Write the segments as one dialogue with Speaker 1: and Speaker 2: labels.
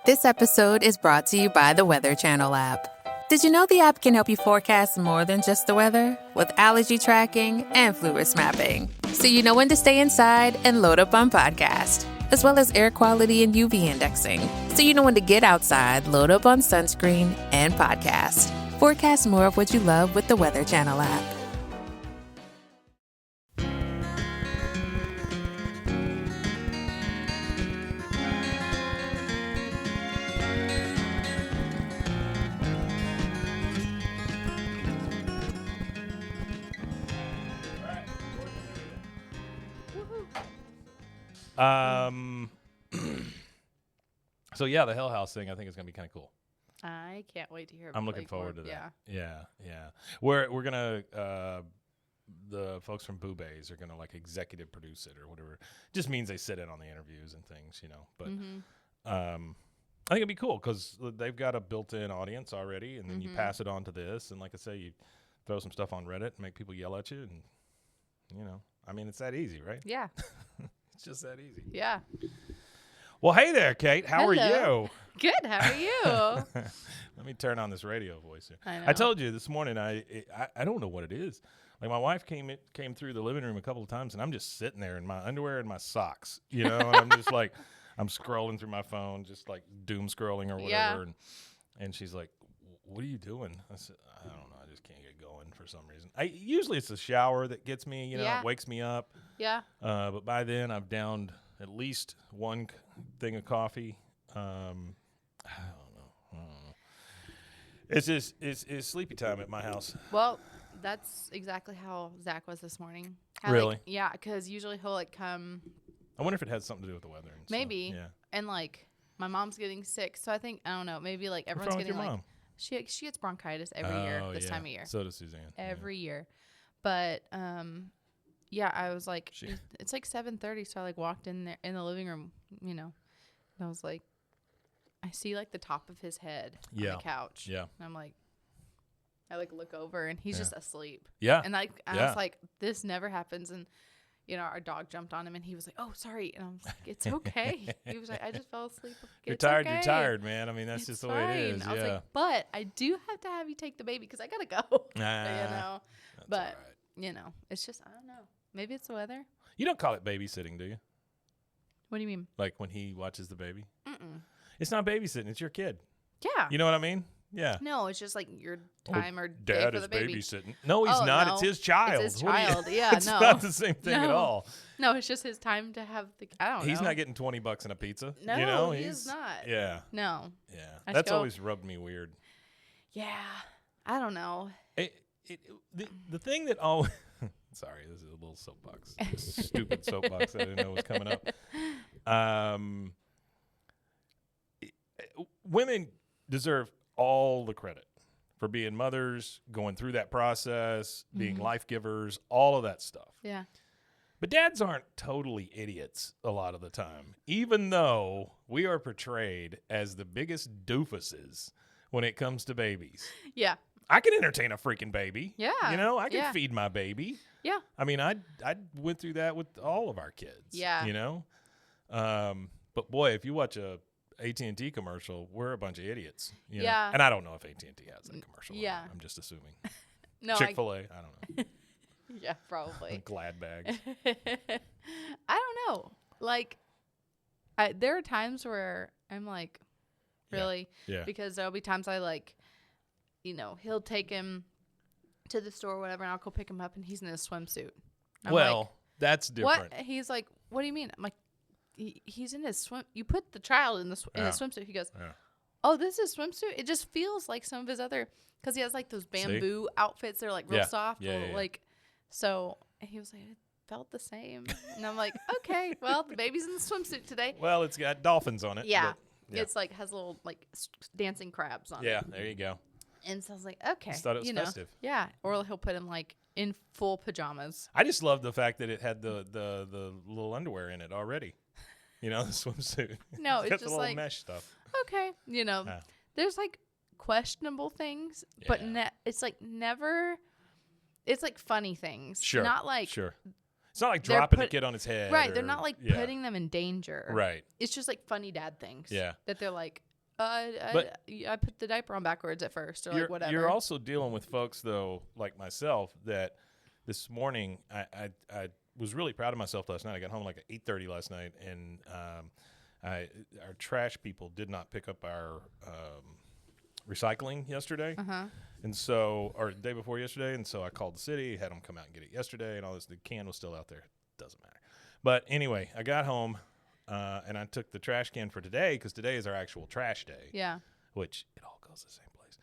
Speaker 1: This episode is brought to you by the Weather Channel app. Did you know the app can help you forecast more than just the weather? With allergy tracking and flu risk mapping. So you know when to stay inside and load up on podcast. As well as air quality and UV indexing. So you know when to get outside, load up on sunscreen and podcast. Forecast more of what you love with the Weather Channel app.
Speaker 2: So yeah, the Hell House thing I think is gonna be kind of cool.
Speaker 3: I can't wait to hear.
Speaker 2: I'm looking forward to that. Yeah. We're gonna the folks from Boo Bays are gonna like executive produce it or whatever. Just means they sit in on the interviews and things, you know. But I think it'd be cool because they've got a built-in audience already, and then you pass it on to this, and like I say, you throw some stuff on Reddit and make people yell at you, and you know, I mean, it's that easy, right?
Speaker 3: Yeah.
Speaker 2: It's just that easy.
Speaker 3: Yeah.
Speaker 2: Well, hey there, Kate. How are you?
Speaker 3: Good. How are you?
Speaker 2: Let me turn on this radio voice here.
Speaker 3: I know.
Speaker 2: I told you this morning. I don't know what it is. Like my wife came through the living room a couple of times, and I'm just sitting there in my underwear and my socks, you know. And I'm just like, I'm scrolling through my phone, just like doom scrolling or whatever.
Speaker 3: Yeah.
Speaker 2: And she's like, "What are you doing?" I said, "I don't know. I just can't get going for some reason. Usually it's the shower that gets me, you know,
Speaker 3: Yeah.
Speaker 2: it wakes me up.
Speaker 3: Yeah.
Speaker 2: But by then I've downed at least one thing of coffee. I don't know. It's just it's sleepy time at my house.
Speaker 3: Well, that's exactly how Zach was this morning.
Speaker 2: Really?
Speaker 3: Yeah, because usually he'll like come.
Speaker 2: I wonder if it has something to do with the weather. And
Speaker 3: Maybe.
Speaker 2: stuff. Yeah.
Speaker 3: And like my mom's getting sick, so I think I don't know. Maybe like
Speaker 2: What's
Speaker 3: everyone's
Speaker 2: wrong with
Speaker 3: getting
Speaker 2: your
Speaker 3: like
Speaker 2: mom?
Speaker 3: she gets bronchitis every year this time of year.
Speaker 2: So does Suzanne.
Speaker 3: Every year, but yeah, I was like, it's like 7:30, so I like walked in there in the living room, you know, and I was like, I see like the top of his head on the couch.
Speaker 2: Yeah.
Speaker 3: And I'm like, I like look over and he's just asleep.
Speaker 2: Yeah.
Speaker 3: And like I was like, this never happens. And you know, our dog jumped on him and he was like, "Oh, sorry." And I was like, "It's okay." He was like, "I just fell asleep."
Speaker 2: You're tired. Okay. You're tired, man. I mean, that's just the way it is.
Speaker 3: I was like, "But I do have to have you take the baby because I gotta go." You know, but
Speaker 2: right.
Speaker 3: you know, it's just I don't know. Maybe it's the weather.
Speaker 2: You don't call it babysitting, do you?
Speaker 3: What do you mean?
Speaker 2: Like when he watches the baby?
Speaker 3: Mm-mm.
Speaker 2: It's not babysitting. It's your kid.
Speaker 3: Yeah.
Speaker 2: You know what I mean? Yeah.
Speaker 3: No, it's just like your time or
Speaker 2: Dad
Speaker 3: day for the baby.
Speaker 2: Dad is babysitting. No, he's not.
Speaker 3: No.
Speaker 2: It's his child.
Speaker 3: It's his child. Yeah,
Speaker 2: it's not the same thing at all.
Speaker 3: No, it's just his time to have the. I don't know.
Speaker 2: He's not getting $20 in a pizza.
Speaker 3: No,
Speaker 2: you know?
Speaker 3: he's not.
Speaker 2: Yeah.
Speaker 3: No.
Speaker 2: Yeah. That's always rubbed me weird.
Speaker 3: Yeah. I don't know.
Speaker 2: The thing that always. Sorry, this is a little soapbox. Stupid soapbox that I didn't know was coming up. Women deserve all the credit for being mothers, going through that process, being life givers, all of that stuff.
Speaker 3: Yeah.
Speaker 2: But dads aren't totally idiots a lot of the time, even though we are portrayed as the biggest doofuses when it comes to babies.
Speaker 3: Yeah.
Speaker 2: I can entertain a freaking baby.
Speaker 3: Yeah.
Speaker 2: You know, I can feed my baby.
Speaker 3: Yeah.
Speaker 2: I mean, I went through that with all of our kids.
Speaker 3: Yeah.
Speaker 2: You know? But boy, if you watch a AT&T commercial, we're a bunch of idiots. You know? And I don't know if AT&T has that commercial.
Speaker 3: Yeah.
Speaker 2: I'm just assuming.
Speaker 3: No.
Speaker 2: Chick-fil-A, I don't know.
Speaker 3: Yeah, probably.
Speaker 2: Glad bags.
Speaker 3: I don't know. Like, there are times where I'm like, really?
Speaker 2: Yeah.
Speaker 3: Because there'll be times I like, you know, he'll take him to the store or whatever, and I'll go pick him up, and he's in his swimsuit. I'm like,
Speaker 2: that's different.
Speaker 3: What? He's like, what do you mean? I'm like, he's in his swim. You put the child in the in his swimsuit. He goes, oh, this is swimsuit? It just feels like some of his other, because he has like those bamboo outfits. They're like real soft. Like, so he was like, it felt the same. And I'm like, okay, well, the baby's in the swimsuit today.
Speaker 2: Well, it's got dolphins on it.
Speaker 3: Yeah. It's like, has little like dancing crabs on it.
Speaker 2: Yeah, there you go.
Speaker 3: And so I was like, okay.
Speaker 2: Just thought it was festive.
Speaker 3: Yeah. Or he'll put him like in full pajamas.
Speaker 2: I just love the fact that it had the little underwear in it already. You know, the swimsuit.
Speaker 3: No, it's
Speaker 2: got
Speaker 3: just
Speaker 2: the little
Speaker 3: like
Speaker 2: mesh stuff.
Speaker 3: Okay, you know, there's like questionable things, but it's like never. It's like funny things.
Speaker 2: Sure.
Speaker 3: Not like
Speaker 2: It's not like dropping a kid on his head.
Speaker 3: Right. They're not like putting them in danger.
Speaker 2: Right.
Speaker 3: It's just like funny dad things.
Speaker 2: Yeah.
Speaker 3: That they're like, I put the diaper on backwards at first, or like whatever.
Speaker 2: You're also dealing with folks though, like myself, that this morning I was really proud of myself last night. I got home like at 8:30 last night, and our trash people did not pick up our recycling yesterday, and so, or the day before yesterday, and so I called the city, had them come out and get it yesterday, and all this. The can was still out there. Doesn't matter. But anyway, I got home. And I took the trash can for today because today is our actual trash day.
Speaker 3: Yeah.
Speaker 2: Which it all goes the same place.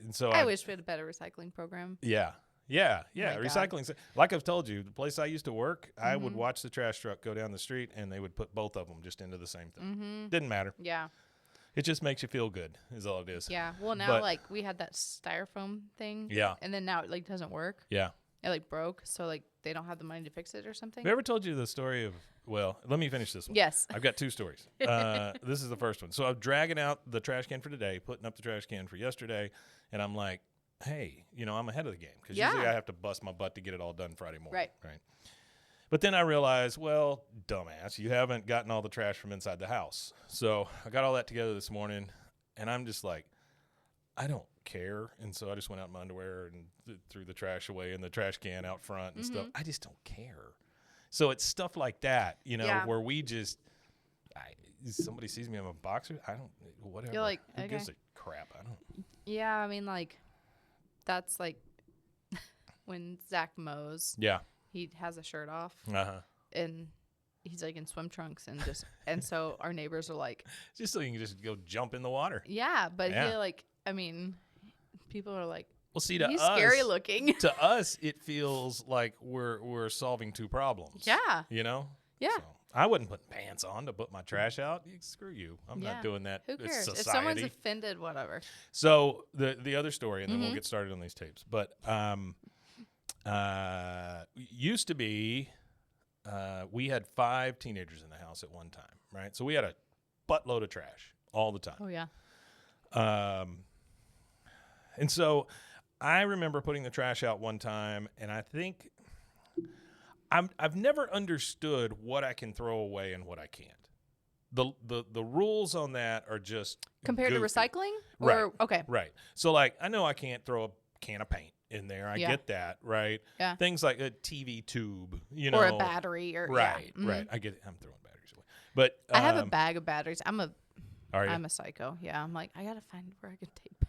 Speaker 2: And so
Speaker 3: I wish we had a better recycling program.
Speaker 2: Yeah. Recycling. Like I've told you, the place I used to work, I would watch the trash truck go down the street and they would put both of them just into the same thing. Didn't matter.
Speaker 3: Yeah.
Speaker 2: It just makes you feel good is all it is.
Speaker 3: Yeah. Well, now like we had that styrofoam thing.
Speaker 2: Yeah.
Speaker 3: And then now it like doesn't work.
Speaker 2: Yeah.
Speaker 3: It like broke, so like they don't have the money to fix it or something.
Speaker 2: Have I ever told you the story of? Well, let me finish this one.
Speaker 3: Yes.
Speaker 2: I've got two stories. This is the first one. So I'm dragging out the trash can for today, putting up the trash can for yesterday, and I'm like, hey, I'm ahead of the game because usually I have to bust my butt to get it all done Friday morning. Right. But then I realized, well, dumbass, you haven't gotten all the trash from inside the house. So I got all that together this morning, and I'm just like, I don't care. And so I just went out in my underwear and threw the trash away in the trash can out front and stuff. I just don't care. So it's stuff like that, where we just, somebody sees me in a boxer, I don't, whatever.
Speaker 3: You're like,
Speaker 2: who gives a crap? I don't.
Speaker 3: Yeah, I mean, like, that's like when Zach mows.
Speaker 2: Yeah.
Speaker 3: He has a shirt off.
Speaker 2: And
Speaker 3: he's like in swim trunks and so our neighbors are like.
Speaker 2: Just so you can just go jump in the water.
Speaker 3: Yeah, but he like, I mean, people are like,
Speaker 2: well, see, to
Speaker 3: he's
Speaker 2: us,
Speaker 3: scary looking.
Speaker 2: To us, it feels like we're solving two problems.
Speaker 3: Yeah.
Speaker 2: Yeah. So I wouldn't put pants on to put my trash out. Screw you. I'm not doing that.
Speaker 3: Who cares?
Speaker 2: Society.
Speaker 3: If someone's offended, whatever.
Speaker 2: So the other story, and then we'll get started on these tapes. But used to be, we had 5 teenagers in the house at one time, right? So we had a buttload of trash all the time.
Speaker 3: Oh, yeah.
Speaker 2: And so I remember putting the trash out one time, and I think I've never understood what I can throw away and what I can't. The rules on that are just
Speaker 3: compared
Speaker 2: goofy.
Speaker 3: to recycling?
Speaker 2: Right.
Speaker 3: Okay.
Speaker 2: Right. So, like, I know I can't throw a can of paint in there. I get that, right? Yeah. Things like a TV tube,
Speaker 3: or a battery, or
Speaker 2: right. I get it. I'm throwing batteries away, but
Speaker 3: I have a bag of batteries. I'm a psycho. Yeah, I'm like, I gotta find where I can take batteries.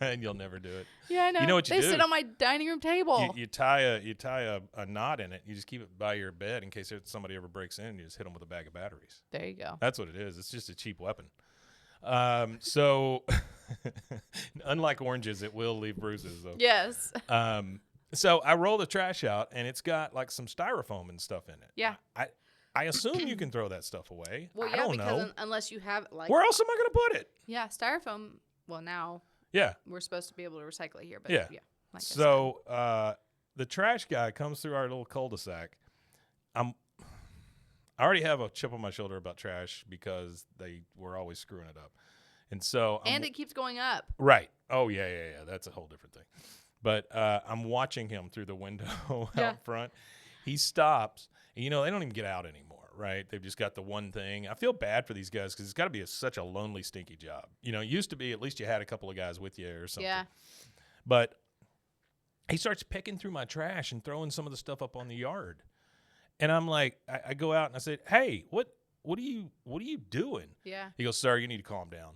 Speaker 2: And you'll never do it.
Speaker 3: Yeah, I know.
Speaker 2: You know what you do?
Speaker 3: They sit on my dining room table.
Speaker 2: You tie a knot in it. You just keep it by your bed in case somebody ever breaks in. You just hit them with a bag of batteries.
Speaker 3: There you go.
Speaker 2: That's what it is. It's just a cheap weapon. So unlike oranges, it will leave bruises though.
Speaker 3: Yes.
Speaker 2: So I roll the trash out and it's got like some styrofoam and stuff in it.
Speaker 3: Yeah.
Speaker 2: I assume you can throw that stuff away.
Speaker 3: Well,
Speaker 2: I don't know.
Speaker 3: Unless you have like.
Speaker 2: Where else am I going to put it?
Speaker 3: Yeah, styrofoam. Well, now.
Speaker 2: Yeah.
Speaker 3: We're supposed to be able to recycle it here, but
Speaker 2: yeah.
Speaker 3: Like
Speaker 2: so the trash guy comes through our little cul-de-sac. I already have a chip on my shoulder about trash because they were always screwing it up. And so
Speaker 3: it keeps going up.
Speaker 2: Right. Oh, yeah. That's a whole different thing. But I'm watching him through the window out front. He stops. And, they don't even get out anymore, right? They've just got the one thing. I feel bad for these guys because it's got to be such a lonely, stinky job. It used to be at least you had a couple of guys with you or something. Yeah. But he starts picking through my trash and throwing some of the stuff up on the yard. And I'm like, I go out and I said, hey, what are you doing? Yeah. He goes, sir, you need to calm down.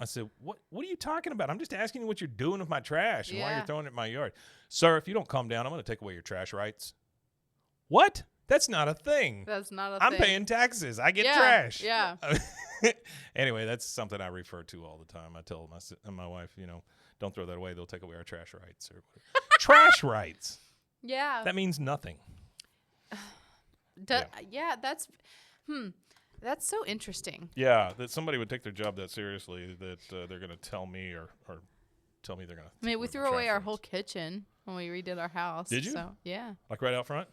Speaker 2: I said, what are you talking about? I'm just asking you what you're doing with my trash and why you're throwing it in my yard. Sir, if you don't calm down, I'm going to take away your trash rights. What? That's not a thing.
Speaker 3: That's not a thing.
Speaker 2: I'm paying taxes. I get trash.
Speaker 3: Yeah.
Speaker 2: Anyway, that's something I refer to all the time. I tell my wife, don't throw that away. They'll take away our trash rights. Or trash rights.
Speaker 3: Yeah.
Speaker 2: That means nothing.
Speaker 3: That's so interesting.
Speaker 2: Yeah, that somebody would take their job that seriously that they're going to tell me or tell me they're going to.
Speaker 3: I mean, we threw away our whole kitchen when we redid our house.
Speaker 2: Did you?
Speaker 3: So, yeah.
Speaker 2: Like right out front?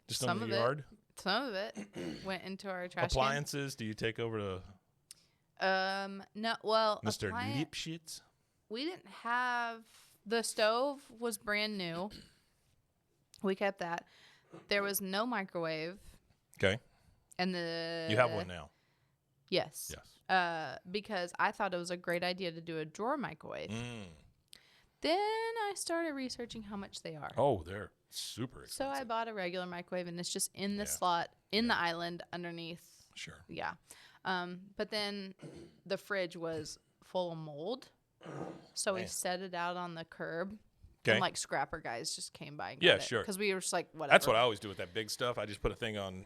Speaker 2: Just under the yard?
Speaker 3: Some of it went into our trash
Speaker 2: Appliances, do you take over to
Speaker 3: no, well,
Speaker 2: Mr. Lipschitz?
Speaker 3: We didn't have the stove was brand new. We kept that. There was no microwave.
Speaker 2: Okay.
Speaker 3: And
Speaker 2: You have one now.
Speaker 3: Yes. Because I thought it was a great idea to do a drawer microwave. Then I started researching how much they are.
Speaker 2: Oh, they're super expensive.
Speaker 3: So I bought a regular microwave, and it's just in the slot, in the island underneath.
Speaker 2: Sure.
Speaker 3: Yeah. But then the fridge was full of mold. So we set it out on the curb. Okay. And like scrapper guys just came by and got it.
Speaker 2: Sure.
Speaker 3: Because we were just like, whatever.
Speaker 2: That's what I always do with that big stuff. I just put a thing on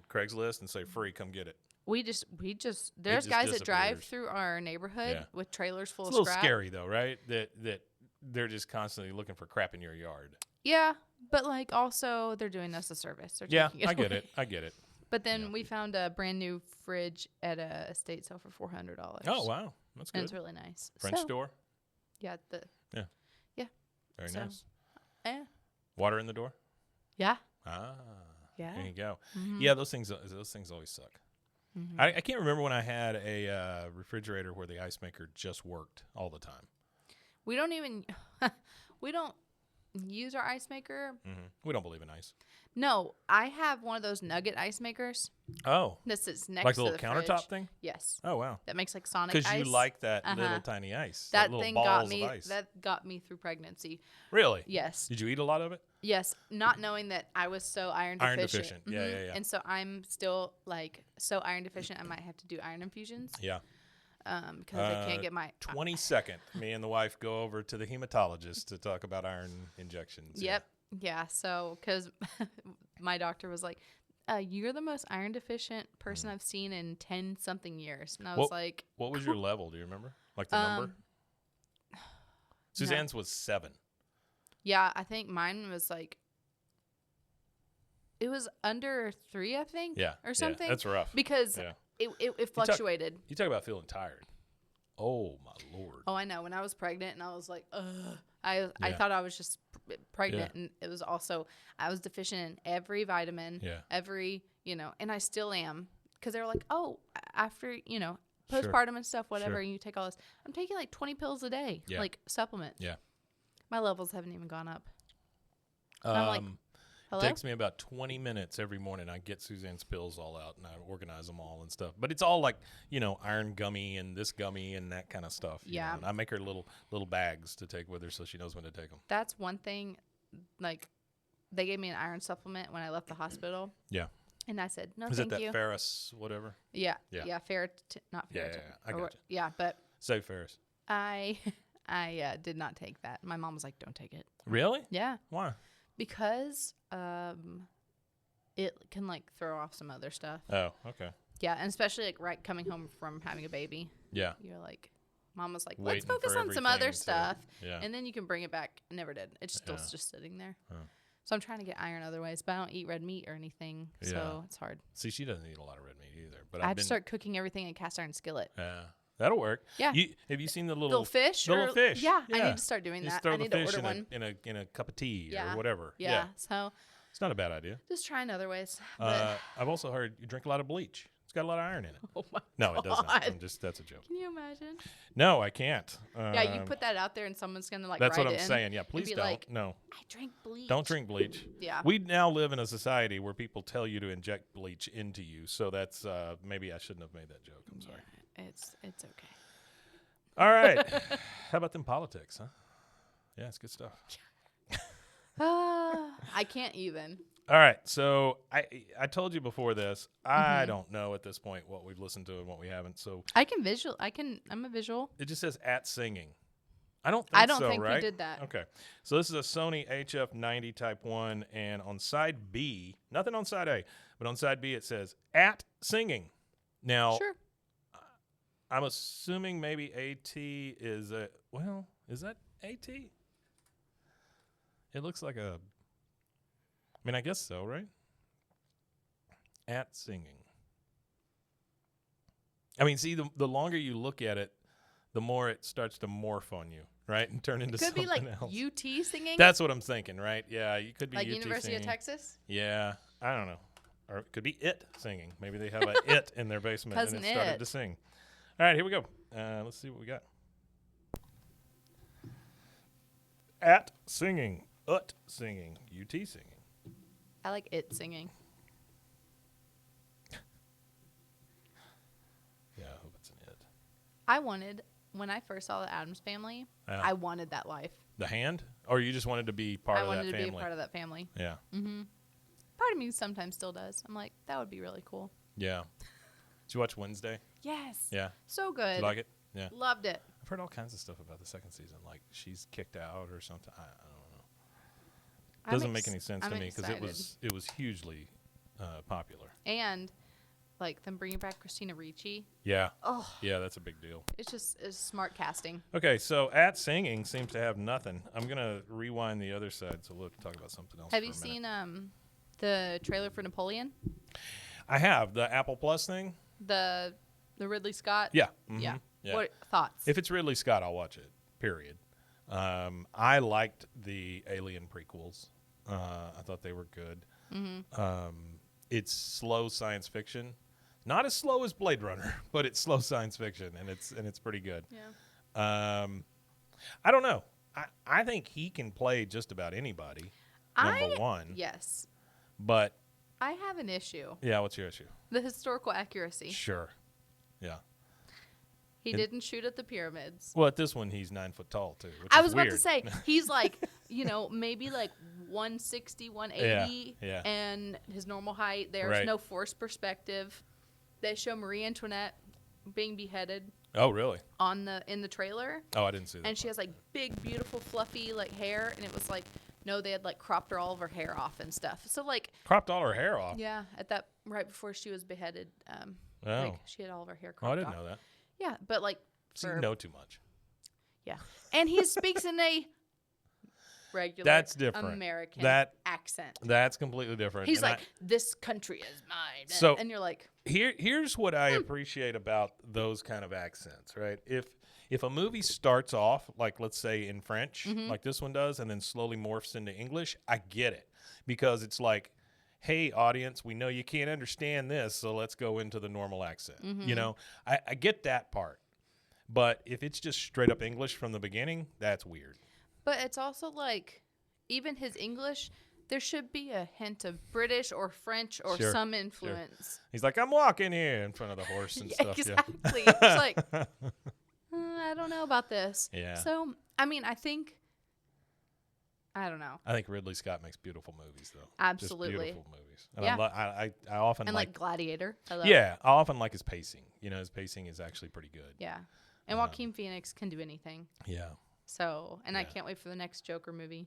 Speaker 2: Craigslist and say, free, come get it. There's guys that drive through our neighborhood with trailers full of scrap. It's a little scary though, right? That they're just constantly looking for crap in your yard.
Speaker 3: Yeah, but like also they're doing us a service.
Speaker 2: I get it.
Speaker 3: But then we found a brand new fridge at a estate sale for $400.
Speaker 2: Oh wow, that's good.
Speaker 3: And it's really nice.
Speaker 2: French door.
Speaker 3: Yeah. Yeah.
Speaker 2: Very nice.
Speaker 3: Yeah.
Speaker 2: Water in the door.
Speaker 3: Yeah.
Speaker 2: Ah.
Speaker 3: Yeah.
Speaker 2: There you go. Mm-hmm. Yeah, those things always suck. Mm-hmm. I can't remember when I had a refrigerator where the ice maker just worked all the time. We don't
Speaker 3: use our ice maker.
Speaker 2: Mm-hmm. We don't believe in ice.
Speaker 3: No, I have one of those nugget ice makers.
Speaker 2: Oh.
Speaker 3: This is next
Speaker 2: like
Speaker 3: to
Speaker 2: the little countertop
Speaker 3: fridge.
Speaker 2: thing?
Speaker 3: Yes.
Speaker 2: Oh, wow.
Speaker 3: That makes like Sonic ice.
Speaker 2: Because you like that little tiny ice.
Speaker 3: That
Speaker 2: little
Speaker 3: thing
Speaker 2: balls
Speaker 3: got me.
Speaker 2: Of ice.
Speaker 3: That got me through pregnancy.
Speaker 2: Really?
Speaker 3: Yes.
Speaker 2: Did you eat a lot of it?
Speaker 3: Yes, not knowing that I was so iron deficient.
Speaker 2: Mm-hmm. Yeah.
Speaker 3: And so I'm still like so iron deficient. I might have to do iron infusions.
Speaker 2: Yeah.
Speaker 3: Because I can't get my
Speaker 2: 22nd. Me and the wife go over to the hematologist to talk about iron injections.
Speaker 3: Yep. Yeah. So because my doctor was like, "You're the most iron deficient person I've seen in 10-something years," and I was like,
Speaker 2: "What was your level? Do you remember? Like the number?" Suzanne's was 7.
Speaker 3: Yeah, I think mine was like. It was under 3, I think.
Speaker 2: Yeah.
Speaker 3: Or something.
Speaker 2: Yeah, that's rough.
Speaker 3: Because it fluctuated.
Speaker 2: You talk about feeling tired. Oh, my Lord.
Speaker 3: Oh, I know. When I was pregnant and I was like, ugh. I thought I was just pregnant. Yeah. And it was also, I was deficient in every vitamin. Yeah. Every, and I still am. Because they were like, oh, after, postpartum and stuff, whatever, and you take all this. I'm taking like 20 pills a day. Yeah. Like supplements.
Speaker 2: Yeah.
Speaker 3: My levels haven't even gone up. And I'm like, hello?
Speaker 2: It takes me about 20 minutes every morning. I get Suzanne's pills all out and I organize them all and stuff. But it's all like, iron gummy and this gummy and that kind of stuff. Yeah. And I make her little bags to take with her so she knows when to take them.
Speaker 3: That's one thing. Like, they gave me an iron supplement when I left the hospital.
Speaker 2: Yeah.
Speaker 3: And I said, no,
Speaker 2: thank you. Is it that
Speaker 3: you.
Speaker 2: Ferris, whatever?
Speaker 3: Yeah. Yeah. Not ferritin.
Speaker 2: Yeah. I got you.
Speaker 3: Yeah, but.
Speaker 2: Say Ferris.
Speaker 3: I did not take that. My mom was like, don't take it.
Speaker 2: Really?
Speaker 3: Yeah.
Speaker 2: Why?
Speaker 3: Because it can like throw off some other stuff.
Speaker 2: Oh, okay.
Speaker 3: Yeah, and especially like right coming home from having a baby.
Speaker 2: Yeah.
Speaker 3: You're like, Mom was like, let's focus on some other stuff. And then you can bring it back. I never did. It's still just sitting there. So I'm trying to get iron other ways, but I don't eat red meat or anything. So it's hard.
Speaker 2: See, she doesn't eat a lot of red meat either. But
Speaker 3: I have to start cooking everything in a cast iron skillet.
Speaker 2: Yeah. That'll work.
Speaker 3: Yeah.
Speaker 2: Have you seen the little
Speaker 3: fish?
Speaker 2: The little fish.
Speaker 3: Yeah, I need to start doing that.
Speaker 2: Throw
Speaker 3: I need to order
Speaker 2: one in a cup of tea or whatever.
Speaker 3: Yeah. So
Speaker 2: it's not a bad idea.
Speaker 3: Just trying other ways.
Speaker 2: I've also heard you drink a lot of bleach. It's got a lot of iron in it.
Speaker 3: Oh my
Speaker 2: No,
Speaker 3: God.
Speaker 2: it doesn't. That's a joke.
Speaker 3: Can you imagine?
Speaker 2: No, I can't.
Speaker 3: Yeah, you put that out there and someone's gonna like.
Speaker 2: That's
Speaker 3: write
Speaker 2: what
Speaker 3: it
Speaker 2: I'm
Speaker 3: in
Speaker 2: saying. Yeah, please don't.
Speaker 3: Like,
Speaker 2: no.
Speaker 3: I drink bleach.
Speaker 2: Don't drink bleach.
Speaker 3: Yeah.
Speaker 2: We now live in a society where people tell you to inject bleach into you. So that's maybe I shouldn't have made that joke. I'm sorry.
Speaker 3: It's okay.
Speaker 2: All right. How about them politics, huh? Yeah, it's good stuff.
Speaker 3: I can't even.
Speaker 2: All right. So I told you before this. I don't know at this point what we've listened to and what we haven't. So
Speaker 3: I'm a visual.
Speaker 2: It just says at singing. I don't think
Speaker 3: we did that.
Speaker 2: Okay. So this is a Sony HF90 Type 1, and on side B, nothing on side A, but on side B it says at singing. Now,
Speaker 3: sure.
Speaker 2: I'm assuming maybe AT is is that AT? It looks like I guess so, right? At singing. See, the longer you look at it, the more it starts to morph on you, right? And turn into something else.
Speaker 3: Could be like UT singing?
Speaker 2: That's what I'm thinking, right? Yeah, you could be
Speaker 3: like
Speaker 2: UT
Speaker 3: University
Speaker 2: singing.
Speaker 3: of Texas?
Speaker 2: Yeah, I don't know. Or it could be it singing. Maybe they have a it in their basement and it started to sing. All right, here we go. Let's see what we got. At singing, ut singing, UT singing.
Speaker 3: I like it singing. When I first saw the Addams Family, I wanted that life.
Speaker 2: The Hand? Or you just wanted to be part of that family?
Speaker 3: I wanted to be a part of that family.
Speaker 2: Yeah.
Speaker 3: Mm-hmm. Part of me sometimes still does. I'm like, that would be really cool.
Speaker 2: Yeah. Did you watch Wednesday?
Speaker 3: Yes.
Speaker 2: Yeah.
Speaker 3: So good.
Speaker 2: Did you like it? Yeah.
Speaker 3: Loved it.
Speaker 2: I've heard all kinds of stuff about the second season. Like, she's kicked out or something. I don't know. Doesn't make any sense to me because it was hugely popular.
Speaker 3: And like them bringing back Christina Ricci.
Speaker 2: Yeah. Oh. Yeah, that's a big deal.
Speaker 3: It's smart casting.
Speaker 2: Okay, so At Singing seems to have nothing. I'm gonna rewind the other side so we'll talk about something else.
Speaker 3: Have you seen the trailer for Napoleon?
Speaker 2: I have the Apple Plus thing.
Speaker 3: The Ridley Scott.
Speaker 2: Yeah. Mm-hmm.
Speaker 3: Yeah.
Speaker 2: Yeah.
Speaker 3: What thoughts?
Speaker 2: If it's Ridley Scott, I'll watch it. Period. I liked the Alien prequels. I thought they were good. Mm-hmm. It's slow science fiction, not as slow as Blade Runner, but it's slow science fiction, and it's pretty good.
Speaker 3: Yeah.
Speaker 2: I don't know. I think he can play just about anybody. Number one.
Speaker 3: Yes.
Speaker 2: But
Speaker 3: I have an issue.
Speaker 2: Yeah. What's your issue?
Speaker 3: The historical accuracy.
Speaker 2: Sure. Yeah.
Speaker 3: He didn't shoot at the pyramids.
Speaker 2: Well, at this one, he's 9 foot tall, too, which
Speaker 3: I
Speaker 2: is
Speaker 3: was
Speaker 2: weird.
Speaker 3: about to say, he's like, maybe like 160, 180,
Speaker 2: yeah.
Speaker 3: And his normal height. There's no forced perspective. They show Marie Antoinette being beheaded.
Speaker 2: Oh, really?
Speaker 3: In the trailer.
Speaker 2: Oh, I didn't see that.
Speaker 3: And she has like big, beautiful, fluffy like hair, and it was like, no, they had like cropped all of her hair off and stuff. So like
Speaker 2: cropped all her hair off.
Speaker 3: Yeah, right before she was beheaded. Like she had all of her hair cropped
Speaker 2: off. Oh, I didn't know that.
Speaker 3: Yeah, but like.
Speaker 2: So you know too much.
Speaker 3: Yeah, and he speaks in a regular
Speaker 2: that's different.
Speaker 3: American accent.
Speaker 2: That's completely different.
Speaker 3: He's like, this country is mine.
Speaker 2: So,
Speaker 3: and you're like.
Speaker 2: Here's what I appreciate about those kind of accents, right? If a movie starts off, like let's say in French, like this one does, and then slowly morphs into English, I get it. Because it's like, hey, audience, we know you can't understand this, so let's go into the normal accent. I get that part. But if it's just straight up English from the beginning, that's weird.
Speaker 3: But it's also like, even his English, there should be a hint of British or French or some influence.
Speaker 2: Sure. He's like, I'm walking here in front of the horse and stuff.
Speaker 3: Exactly. It's like, I don't know about this.
Speaker 2: Yeah.
Speaker 3: So, I mean, I don't know.
Speaker 2: I think Ridley Scott makes beautiful movies, though.
Speaker 3: Absolutely.
Speaker 2: Just beautiful movies. And I often
Speaker 3: like Gladiator.
Speaker 2: I often like his pacing. His pacing is actually pretty good.
Speaker 3: Yeah. And Joaquin Phoenix can do anything.
Speaker 2: Yeah.
Speaker 3: So, and I can't wait for the next Joker movie.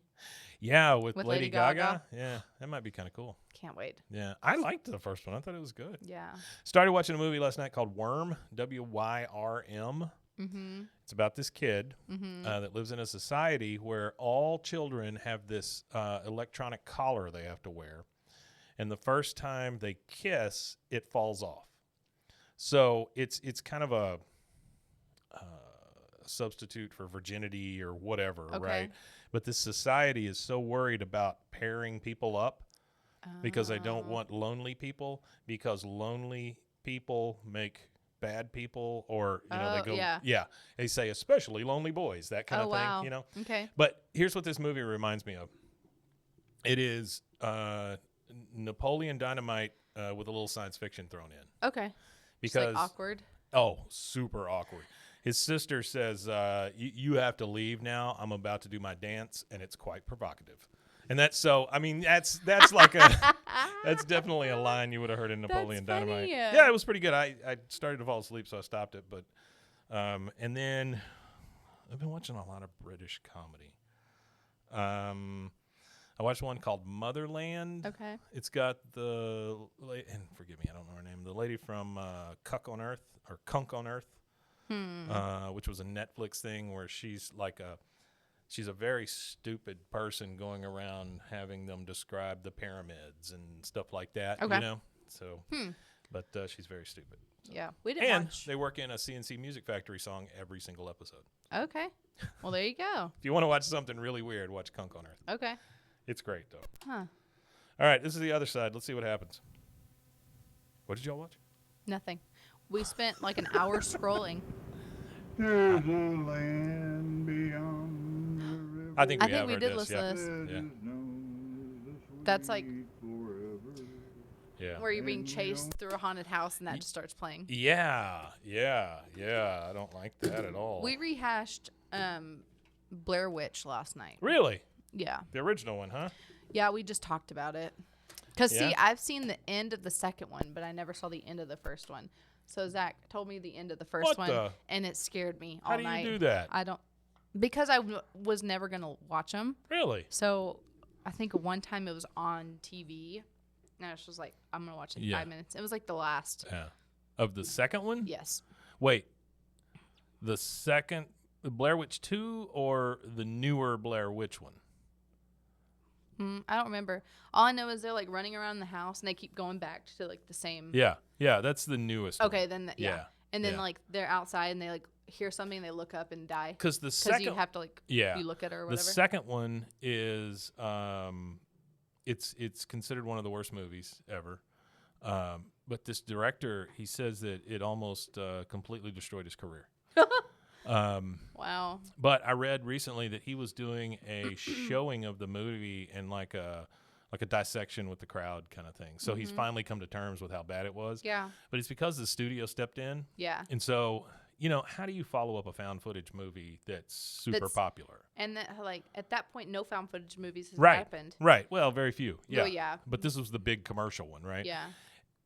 Speaker 2: Yeah, with Lady Gaga. Yeah, that might be kind of cool.
Speaker 3: Can't wait.
Speaker 2: Yeah, I liked the first one. I thought it was good.
Speaker 3: Yeah.
Speaker 2: Started watching a movie last night called Worm, W-Y-R-M. Mm-hmm. It's about this kid that lives in a society where all children have this electronic collar they have to wear. And the first time they kiss, it falls off. So it's kind of a substitute for virginity or whatever, right? But this society is so worried about pairing people up because they don't want lonely people, because lonely people make bad people, or they go they say especially lonely boys, that kind of thing.
Speaker 3: Okay.
Speaker 2: But here's what this movie reminds me of. It is Napoleon Dynamite with a little science fiction thrown in.
Speaker 3: Okay.
Speaker 2: Because
Speaker 3: just like awkward.
Speaker 2: Oh, super awkward. His sister says, you have to leave now. I'm about to do my dance, and it's quite provocative. And that's like that's definitely a line you would have heard in Napoleon Dynamite. Yeah, it was pretty good. I started to fall asleep, so I stopped it. But and then I've been watching a lot of British comedy. I watched one called Motherland.
Speaker 3: Okay.
Speaker 2: It's got and forgive me, I don't know her name. The lady from Kunk on Earth, which was a Netflix thing where she's a very stupid person going around having them describe the pyramids and stuff like that.
Speaker 3: Okay.
Speaker 2: So, but she's very stupid. So.
Speaker 3: Yeah, we didn't watch.
Speaker 2: They work in a CNC Music Factory song every single episode.
Speaker 3: Okay. Well, there you go.
Speaker 2: If you want to watch something really weird, watch Kunk on Earth.
Speaker 3: Okay.
Speaker 2: It's great, though.
Speaker 3: Huh.
Speaker 2: All right, this is the other side. Let's see what happens. What did y'all watch?
Speaker 3: Nothing. We spent like an hour scrolling.
Speaker 4: There's a land beyond the river.
Speaker 2: I think we
Speaker 3: did listen to this.
Speaker 2: Yeah.
Speaker 3: That's like
Speaker 2: Yeah.
Speaker 3: Where you're being
Speaker 4: And, you
Speaker 3: chased
Speaker 4: know-
Speaker 3: through a haunted house and that just starts playing.
Speaker 2: Yeah. I don't like that at all.
Speaker 3: We rehashed Blair Witch last night.
Speaker 2: Really?
Speaker 3: Yeah.
Speaker 2: The original one, huh?
Speaker 3: Yeah, we just talked about it. Because, see,
Speaker 2: Yeah?
Speaker 3: I've seen the end of the second one, but I never saw the end of the first one. So Zach told me the end of the first
Speaker 2: What
Speaker 3: one,
Speaker 2: the-
Speaker 3: and it scared me all
Speaker 2: How do you
Speaker 3: night.
Speaker 2: do that?
Speaker 3: I don't, because I was never going to watch them.
Speaker 2: Really?
Speaker 3: So I think one time it was on TV, and I was just like, I'm going to watch it in
Speaker 2: Yeah.
Speaker 3: 5 minutes. It was like the last.
Speaker 2: Yeah. Of the second one?
Speaker 3: Yes.
Speaker 2: Wait. The second Blair Witch 2 or the newer Blair Witch one?
Speaker 3: I don't remember. All I know is they're like running around the house, and they keep going back to like the same.
Speaker 2: Yeah. Yeah, that's the newest
Speaker 3: Okay,
Speaker 2: one.
Speaker 3: then
Speaker 2: Yeah.
Speaker 3: And then
Speaker 2: Yeah.
Speaker 3: like they're outside, and they like hear something, and they look up and die.
Speaker 2: Because the
Speaker 3: Because
Speaker 2: second
Speaker 3: you have to like you look at her or
Speaker 2: the
Speaker 3: whatever.
Speaker 2: second one is it's considered one of the worst movies ever. But this director, he says that it almost completely destroyed his career.
Speaker 3: Wow.
Speaker 2: But I read recently that he was doing a showing of the movie and like a dissection with the crowd kind of thing. So he's finally come to terms with how bad it was.
Speaker 3: Yeah.
Speaker 2: But it's because the studio stepped in.
Speaker 3: Yeah.
Speaker 2: And so, how do you follow up a found footage movie that's super
Speaker 3: That's-
Speaker 2: popular?
Speaker 3: And that like at that point, no found footage movies has
Speaker 2: Right.
Speaker 3: happened.
Speaker 2: Right. Well, very few. Yeah.
Speaker 3: Oh, yeah.
Speaker 2: But this was the big commercial one, right?
Speaker 3: Yeah.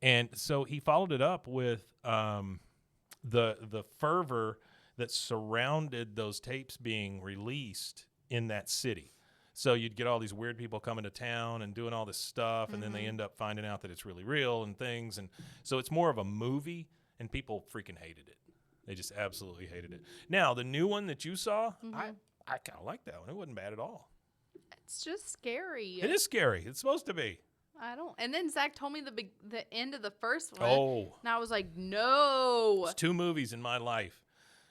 Speaker 2: And so he followed it up with the fervor that surrounded those tapes being released in that city. So you'd get all these weird people coming to town and doing all this stuff, and then they end up finding out that it's really real and things. And so it's more of a movie, and people freaking hated it. They just absolutely hated it. Now, the new one that you saw, I kind of like that one. It wasn't bad at all.
Speaker 3: It's just scary.
Speaker 2: It is scary. It's supposed to be.
Speaker 3: I don't. And then Zach told me the end of the first one.
Speaker 2: Oh.
Speaker 3: And I was like, no.
Speaker 2: There's 2 movies in my life.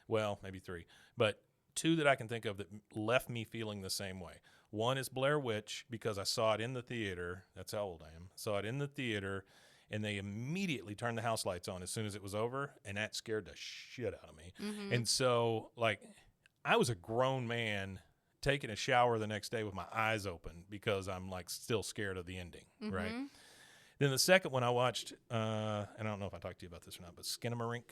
Speaker 2: Well, maybe 3. But 2 that I can think of that left me feeling the same way. One is Blair Witch, because I saw it in the theater. That's how old I am. Saw it in the theater, and they immediately turned the house lights on as soon as it was over, and that scared the shit out of me. And so, like, I was a grown man taking a shower the next day with my eyes open because I'm, like, still scared of the ending, right? Then the second one I watched, and I don't know if I talked to you about this or not, but Skinamarink.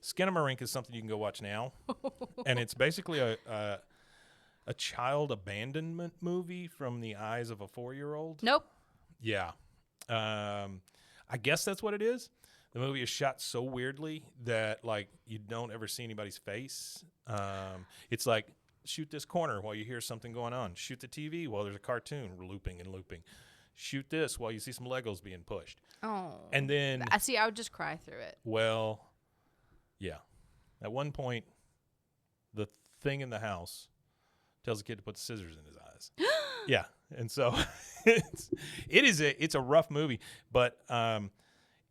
Speaker 2: Skinamarink is something you can go watch now, and it's basically a child abandonment movie from the eyes of a 4-year-old.
Speaker 3: Nope.
Speaker 2: Yeah, I guess that's what it is. The movie is shot so weirdly that like you don't ever see anybody's face. It's like shoot this corner while you hear something going on. Shoot the TV while there's a cartoon looping and looping. Shoot this while you see some Legos being pushed.
Speaker 3: Oh.
Speaker 2: And then
Speaker 3: I see. I would just cry through it.
Speaker 2: well, yeah. At one point, the thing in the house tells the kid to put the scissors in his eyes. Yeah, and so it's a rough movie, but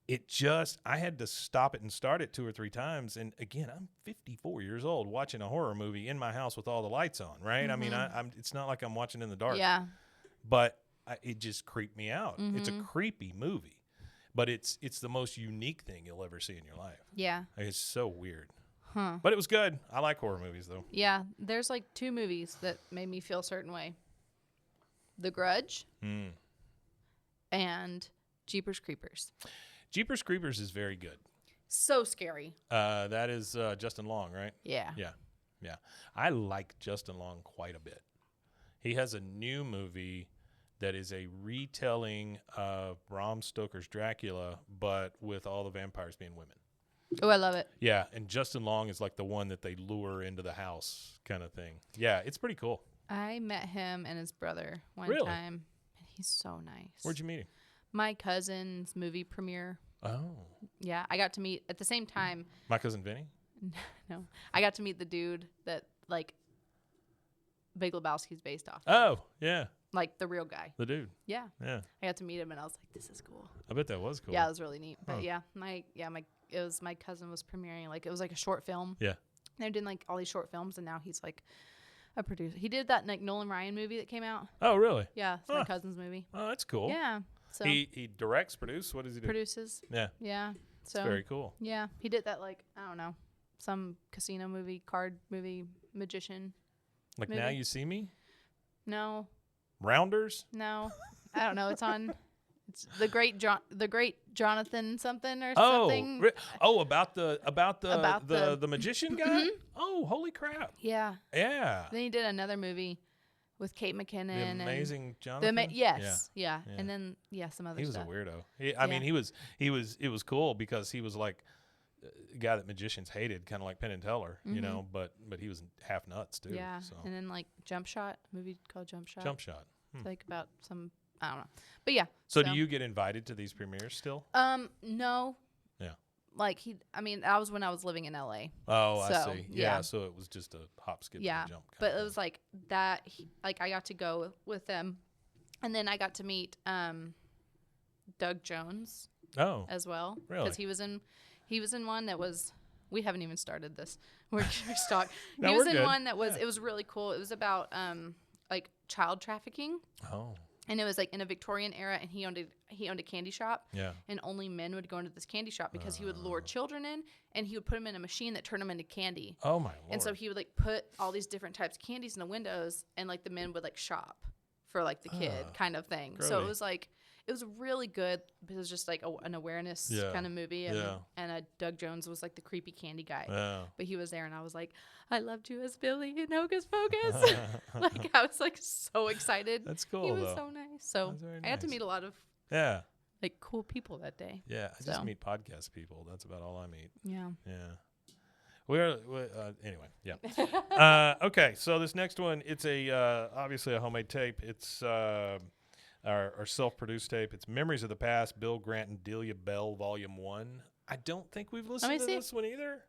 Speaker 2: it just I had to stop it and start it 2 or 3 times. And again, I'm 54 years old watching a horror movie in my house with all the lights on, right? I mean, I'm it's not like I'm watching in the dark.
Speaker 3: Yeah.
Speaker 2: But it just creeped me out. It's a creepy movie, but it's the most unique thing you'll ever see in your life.
Speaker 3: Yeah.
Speaker 2: It's so weird.
Speaker 3: Huh.
Speaker 2: But it was good. I like horror movies, though.
Speaker 3: Yeah. There's like 2 movies that made me feel a certain way. The Grudge and Jeepers Creepers.
Speaker 2: Jeepers Creepers is very good.
Speaker 3: So scary.
Speaker 2: That is Justin Long, right?
Speaker 3: Yeah.
Speaker 2: Yeah. I like Justin Long quite a bit. He has a new movie that is a retelling of Bram Stoker's Dracula, but with all the vampires being women.
Speaker 3: Oh, I love it.
Speaker 2: Yeah, and Justin Long is like the one that they lure into the house kind of thing. Yeah, it's pretty cool.
Speaker 3: I met him and his brother one
Speaker 2: Really?
Speaker 3: time. And he's so nice.
Speaker 2: Where'd you meet him?
Speaker 3: My cousin's movie premiere.
Speaker 2: Oh.
Speaker 3: Yeah, I got to meet at the same time.
Speaker 2: My cousin Vinny?
Speaker 3: No, I got to meet the dude that like Big Lebowski's based off.
Speaker 2: Oh, yeah,
Speaker 3: Like the real guy.
Speaker 2: the dude.
Speaker 3: Yeah.
Speaker 2: Yeah,
Speaker 3: I got to meet him and I was like, this is cool.
Speaker 2: I bet that was cool.
Speaker 3: Yeah, it was really neat. But
Speaker 2: Huh.
Speaker 3: my cousin was premiering, like it was like a short film.
Speaker 2: Yeah.
Speaker 3: They're doing like all these short films and now he's like a producer. He did that like Nolan Ryan movie that came out.
Speaker 2: Oh, really?
Speaker 3: Yeah, it's
Speaker 2: Huh.
Speaker 3: my cousin's movie.
Speaker 2: Oh, that's cool.
Speaker 3: Yeah. So
Speaker 2: He directs, produces. What does he do?
Speaker 3: produces.
Speaker 2: Yeah,
Speaker 3: Yeah. So
Speaker 2: it's very cool.
Speaker 3: yeah, he did that like, I don't know, some casino movie, card movie, magician.
Speaker 2: Like Now
Speaker 3: Maybe.
Speaker 2: You See Me?
Speaker 3: No.
Speaker 2: Rounders?
Speaker 3: No. I don't know. It's on. It's the great Jonathan something or something.
Speaker 2: About the magician guy. Mm-hmm. Oh, holy crap!
Speaker 3: Yeah.
Speaker 2: Yeah.
Speaker 3: Then he did another movie with Kate McKinnon.
Speaker 2: The Amazing Jonathan.
Speaker 3: Yes. Yeah. And then some other.
Speaker 2: He was
Speaker 3: stuff.
Speaker 2: a weirdo. I mean, he was. It was cool because he was like a guy that magicians hated, kind of like Penn and Teller, you know. But he was half nuts too.
Speaker 3: Yeah.
Speaker 2: So.
Speaker 3: And then like Jump Shot, a movie called Jump Shot.
Speaker 2: Jump Shot.
Speaker 3: It's like about some. I don't know. But yeah.
Speaker 2: So do you get invited to these premieres still?
Speaker 3: No.
Speaker 2: Yeah.
Speaker 3: Like that was when I was living in LA.
Speaker 2: Oh, I see. Yeah. So it was just a hop, skip, and jump.
Speaker 3: But it was like that. Like I got to go with them, and then I got to meet Doug Jones.
Speaker 2: Oh.
Speaker 3: As well.
Speaker 2: Really?
Speaker 3: Because he was in one that was. We haven't even started this. We're stuck.
Speaker 2: No,
Speaker 3: he was
Speaker 2: we're
Speaker 3: in
Speaker 2: good.
Speaker 3: one that was. It was really cool. It was about like child trafficking.
Speaker 2: Oh.
Speaker 3: And it was like in a Victorian era, and he owned a candy shop.
Speaker 2: Yeah.
Speaker 3: And only men would go into this candy shop because he would lure children in, and he would put them in a machine that turned them into candy.
Speaker 2: Oh my lord!
Speaker 3: And so he would like put all these different types of candies in the windows, and like the men would like shop for like the kid kind of thing.
Speaker 2: Groovy.
Speaker 3: So it was like it was really good. It was just like an awareness kind of movie. And Doug Jones was like the creepy candy guy.
Speaker 2: Yeah.
Speaker 3: But he was there, and I was like, I loved you as Billy in Hocus Pocus. Like I was like so excited.
Speaker 2: That's cool.
Speaker 3: He was
Speaker 2: though.
Speaker 3: so nice. So I got to meet a lot of like cool people that day.
Speaker 2: Yeah, I just meet podcast people. That's about all I meet.
Speaker 3: Yeah.
Speaker 2: Yeah. We're anyway. Yeah. Okay. So this next one, it's obviously a homemade tape. It's our self-produced tape. It's Memories of the Past, Bill Grant and Delia Bell, Volume 1. I don't think we've listened to this one either,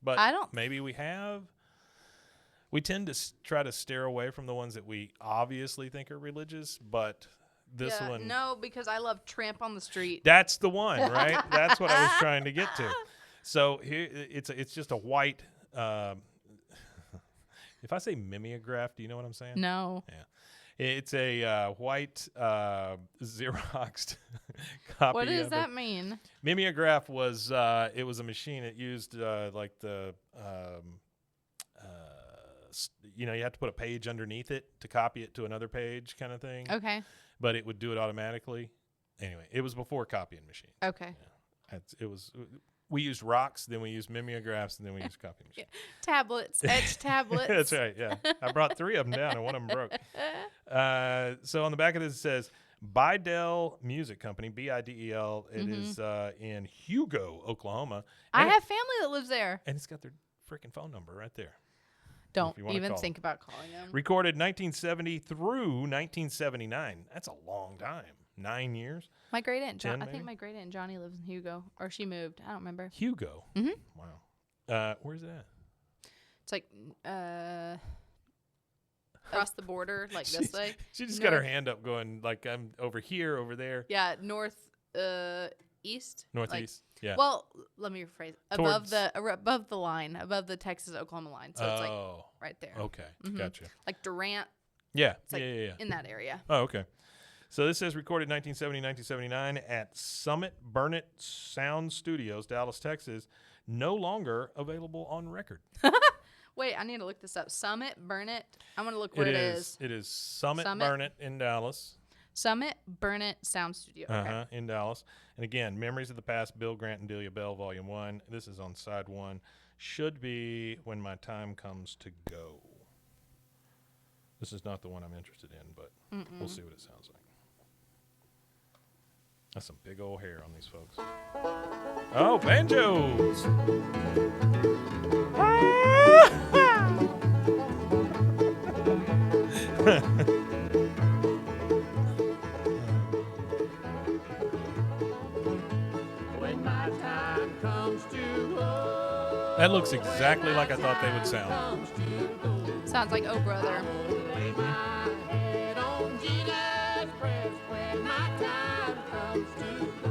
Speaker 2: but maybe we have. We tend to try to steer away from the ones that we obviously think are religious, but this one.
Speaker 3: No, because I love Tramp on the Street.
Speaker 2: That's the one, right? That's what I was trying to get to. So here, it's just a white. If I say mimeograph, do you know what I'm saying?
Speaker 3: No.
Speaker 2: Yeah. It's a white Xeroxed copy.
Speaker 3: What does that mean?
Speaker 2: Mimeograph was it was a machine that used like the you have to put a page underneath it to copy it to another page kind of thing.
Speaker 3: Okay.
Speaker 2: But it would do it automatically. Anyway, it was before copying machines.
Speaker 3: Okay.
Speaker 2: Yeah. It was. We used rocks, then we used mimeographs, and then we used copying machines.
Speaker 3: Tablets, etch tablets.
Speaker 2: That's right, yeah. I brought 3 of them down, and one of them broke. So on the back of this, it says, Bidel Music Company, Bidel. It is in Hugo, Oklahoma.
Speaker 3: I have family that lives there.
Speaker 2: And it's got their freaking phone number right there.
Speaker 3: Don't even think about calling them.
Speaker 2: Recorded 1970 through 1979. That's a long time. 9 years.
Speaker 3: My great aunt, I
Speaker 2: maybe?
Speaker 3: think my great aunt Johnny lives in Hugo, or she moved. I don't remember.
Speaker 2: Hugo.
Speaker 3: Mm-hmm.
Speaker 2: Wow. Where's it at?
Speaker 3: It's like across the border, like this way.
Speaker 2: She just got her hand up, going like I'm over here, over there.
Speaker 3: Yeah, east.
Speaker 2: Northeast. Yeah.
Speaker 3: Well, let me rephrase. Above the line, above the Texas-Oklahoma line. So it's like right there.
Speaker 2: Okay, gotcha.
Speaker 3: Like Durant.
Speaker 2: Yeah.
Speaker 3: It's like
Speaker 2: yeah.
Speaker 3: in that area.
Speaker 2: Oh, okay. So this says recorded 1970-1979 at Summit Burnett Sound Studios, Dallas, Texas. No longer available on record.
Speaker 3: Wait, I need to look this up. Summit Burnett. I'm going to look where it is.
Speaker 2: It is Summit Burnett in Dallas.
Speaker 3: Summit Burnett Sound Studio. Okay.
Speaker 2: In Dallas. And again, Memories of the Past, Bill Grant and Delia Bell, Volume 1. This is on side 1. Should be When My Time Comes to Go. This is not the one I'm interested in, but we'll see what it sounds like. That's some big old hair on these folks. Oh, banjos!
Speaker 5: When my time comes to go,
Speaker 2: that looks exactly like I thought they would sound.
Speaker 3: Sounds like Oh Brother.
Speaker 5: lay my head on Jesus' breast when my time comes to go.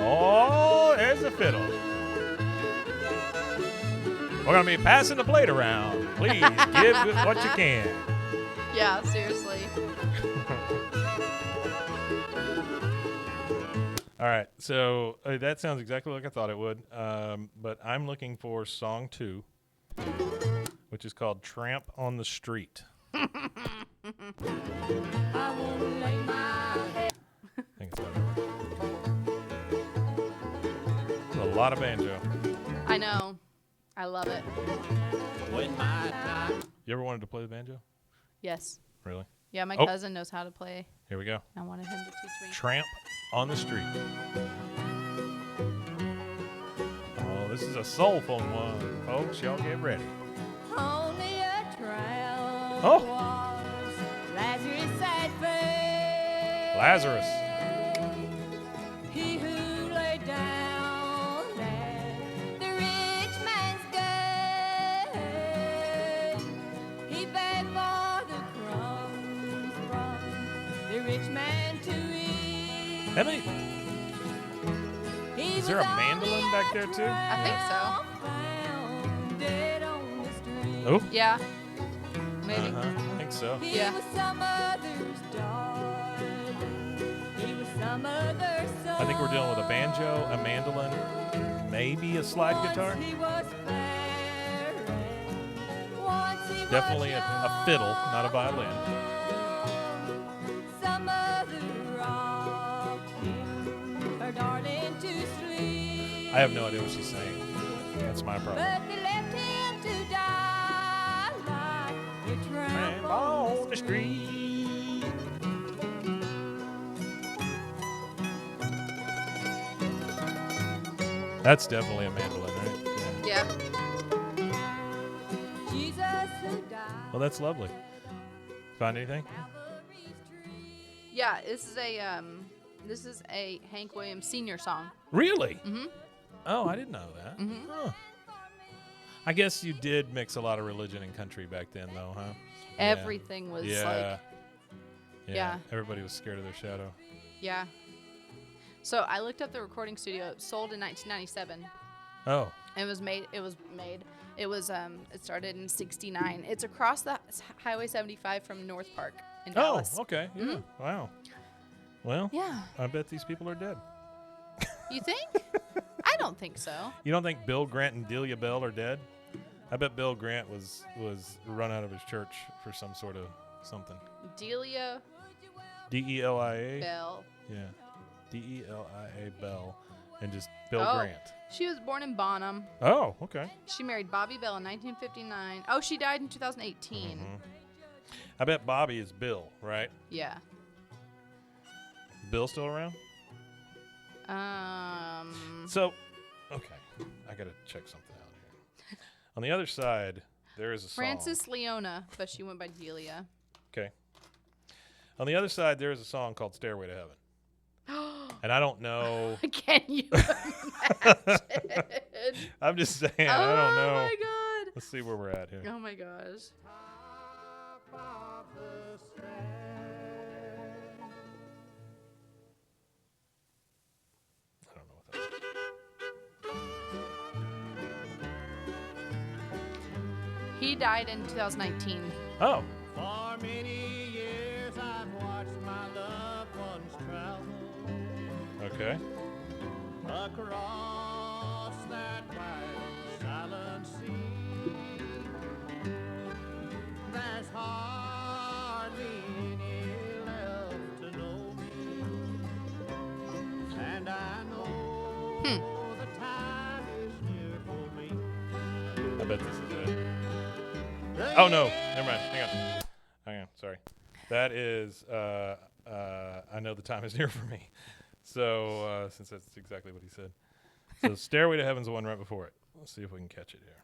Speaker 2: Oh, there's the fiddle. We're going to be passing the plate around. Please give what you can.
Speaker 3: Yeah, seriously.
Speaker 2: All right, so that sounds exactly like I thought it would, but I'm looking for song 2, which is called Tramp on the Street.
Speaker 5: I won't lay my head.
Speaker 2: I think it's better. A lot of banjo.
Speaker 3: I know. I love it.
Speaker 5: When my time.
Speaker 2: You ever wanted to play the banjo?
Speaker 3: Yes.
Speaker 2: Really?
Speaker 3: Yeah, my
Speaker 2: Oh.
Speaker 3: cousin knows how to play.
Speaker 2: Here we go.
Speaker 3: I wanted him to teach me.
Speaker 2: Tramp on the Street. Oh, this is a soulful one, folks. Y'all get ready.
Speaker 5: Only a tramp
Speaker 2: Oh.
Speaker 5: was Lazarus' sad fate.
Speaker 2: Lazarus.
Speaker 5: He who lay down at the rich man's gate. He begged for the crumbs from the rich man to eat.
Speaker 2: How many? Is there a mandolin back there too?
Speaker 3: I think so.
Speaker 5: Found dead on the street.
Speaker 2: Oh.
Speaker 3: Yeah. Maybe.
Speaker 2: I think so.
Speaker 5: He
Speaker 3: Yeah.
Speaker 5: was some other's darling. He was some other's son.
Speaker 2: I think we're dealing with a banjo, a mandolin, maybe a slide guitar.
Speaker 5: Once he was fair and once he was
Speaker 2: Definitely a fiddle, not a violin.
Speaker 5: young. Some other rocked him, her darling, to sleep.
Speaker 2: I have no idea what she's saying. That's my problem.
Speaker 5: But they left him to die like a tramp on the street.
Speaker 2: That's definitely a mandolin, right? Yeah.
Speaker 3: Yeah.
Speaker 5: Jesus who died.
Speaker 2: Well, that's lovely. Find anything?
Speaker 5: Calvary's tree.
Speaker 3: Yeah. This is a Hank Williams Sr. song.
Speaker 2: Really?
Speaker 3: Mm-hmm.
Speaker 2: Oh, I didn't know that. Huh. I guess you did mix a lot of religion and country back then, though, huh?
Speaker 3: Everything was
Speaker 2: Yeah.
Speaker 3: like,
Speaker 2: Yeah.
Speaker 3: yeah.
Speaker 2: Everybody was scared of their shadow.
Speaker 3: yeah. So I looked up the recording studio. It sold in 1997.
Speaker 2: Oh.
Speaker 3: It was made. It started in '69. It's across the Highway 75 from North Park in Dallas.
Speaker 2: Oh, okay. Yeah.
Speaker 3: Mhm.
Speaker 2: Wow. Well,
Speaker 3: Yeah.
Speaker 2: I bet these people are dead.
Speaker 3: You think? I don't think so.
Speaker 2: You don't think Bill Grant and Delia Bell are dead? I bet Bill Grant was run out of his church for some sort of something.
Speaker 3: Delia
Speaker 2: Delia.
Speaker 3: Bell.
Speaker 2: Yeah. Delia Bell. And just Bill
Speaker 3: Oh.
Speaker 2: Grant.
Speaker 3: She was born in Bonham.
Speaker 2: Oh, okay.
Speaker 3: She married Bobby Bell in 1959. Oh, she died in 2018.
Speaker 2: Mhm. I bet Bobby is Bill, right?
Speaker 3: Yeah.
Speaker 2: Bill still around? So, okay. I got to check something out here. On the other side, there is a song.
Speaker 3: Frances Leona, but she went by Delia.
Speaker 2: Okay. On the other side, there is a song called Stairway to Heaven. And I don't know.
Speaker 3: Can you imagine?
Speaker 2: I'm just saying, I don't know.
Speaker 3: Oh my god.
Speaker 2: Let's see where we're at here.
Speaker 3: Oh my gosh.
Speaker 2: I don't know what that is.
Speaker 3: He died in 2019.
Speaker 2: Oh.
Speaker 5: For many years I've watched my loved ones travel
Speaker 2: Okay.
Speaker 5: across that wide silent sea. There's hardly any left to know me, and I know the time is near for me.
Speaker 2: I bet this is it. Oh, no. Never mind. Hang on. Sorry. That is, I know the time is near for me. So, since that's exactly what he said. So, Stairway to Heaven's the one right before it. Let's see if we can catch it here.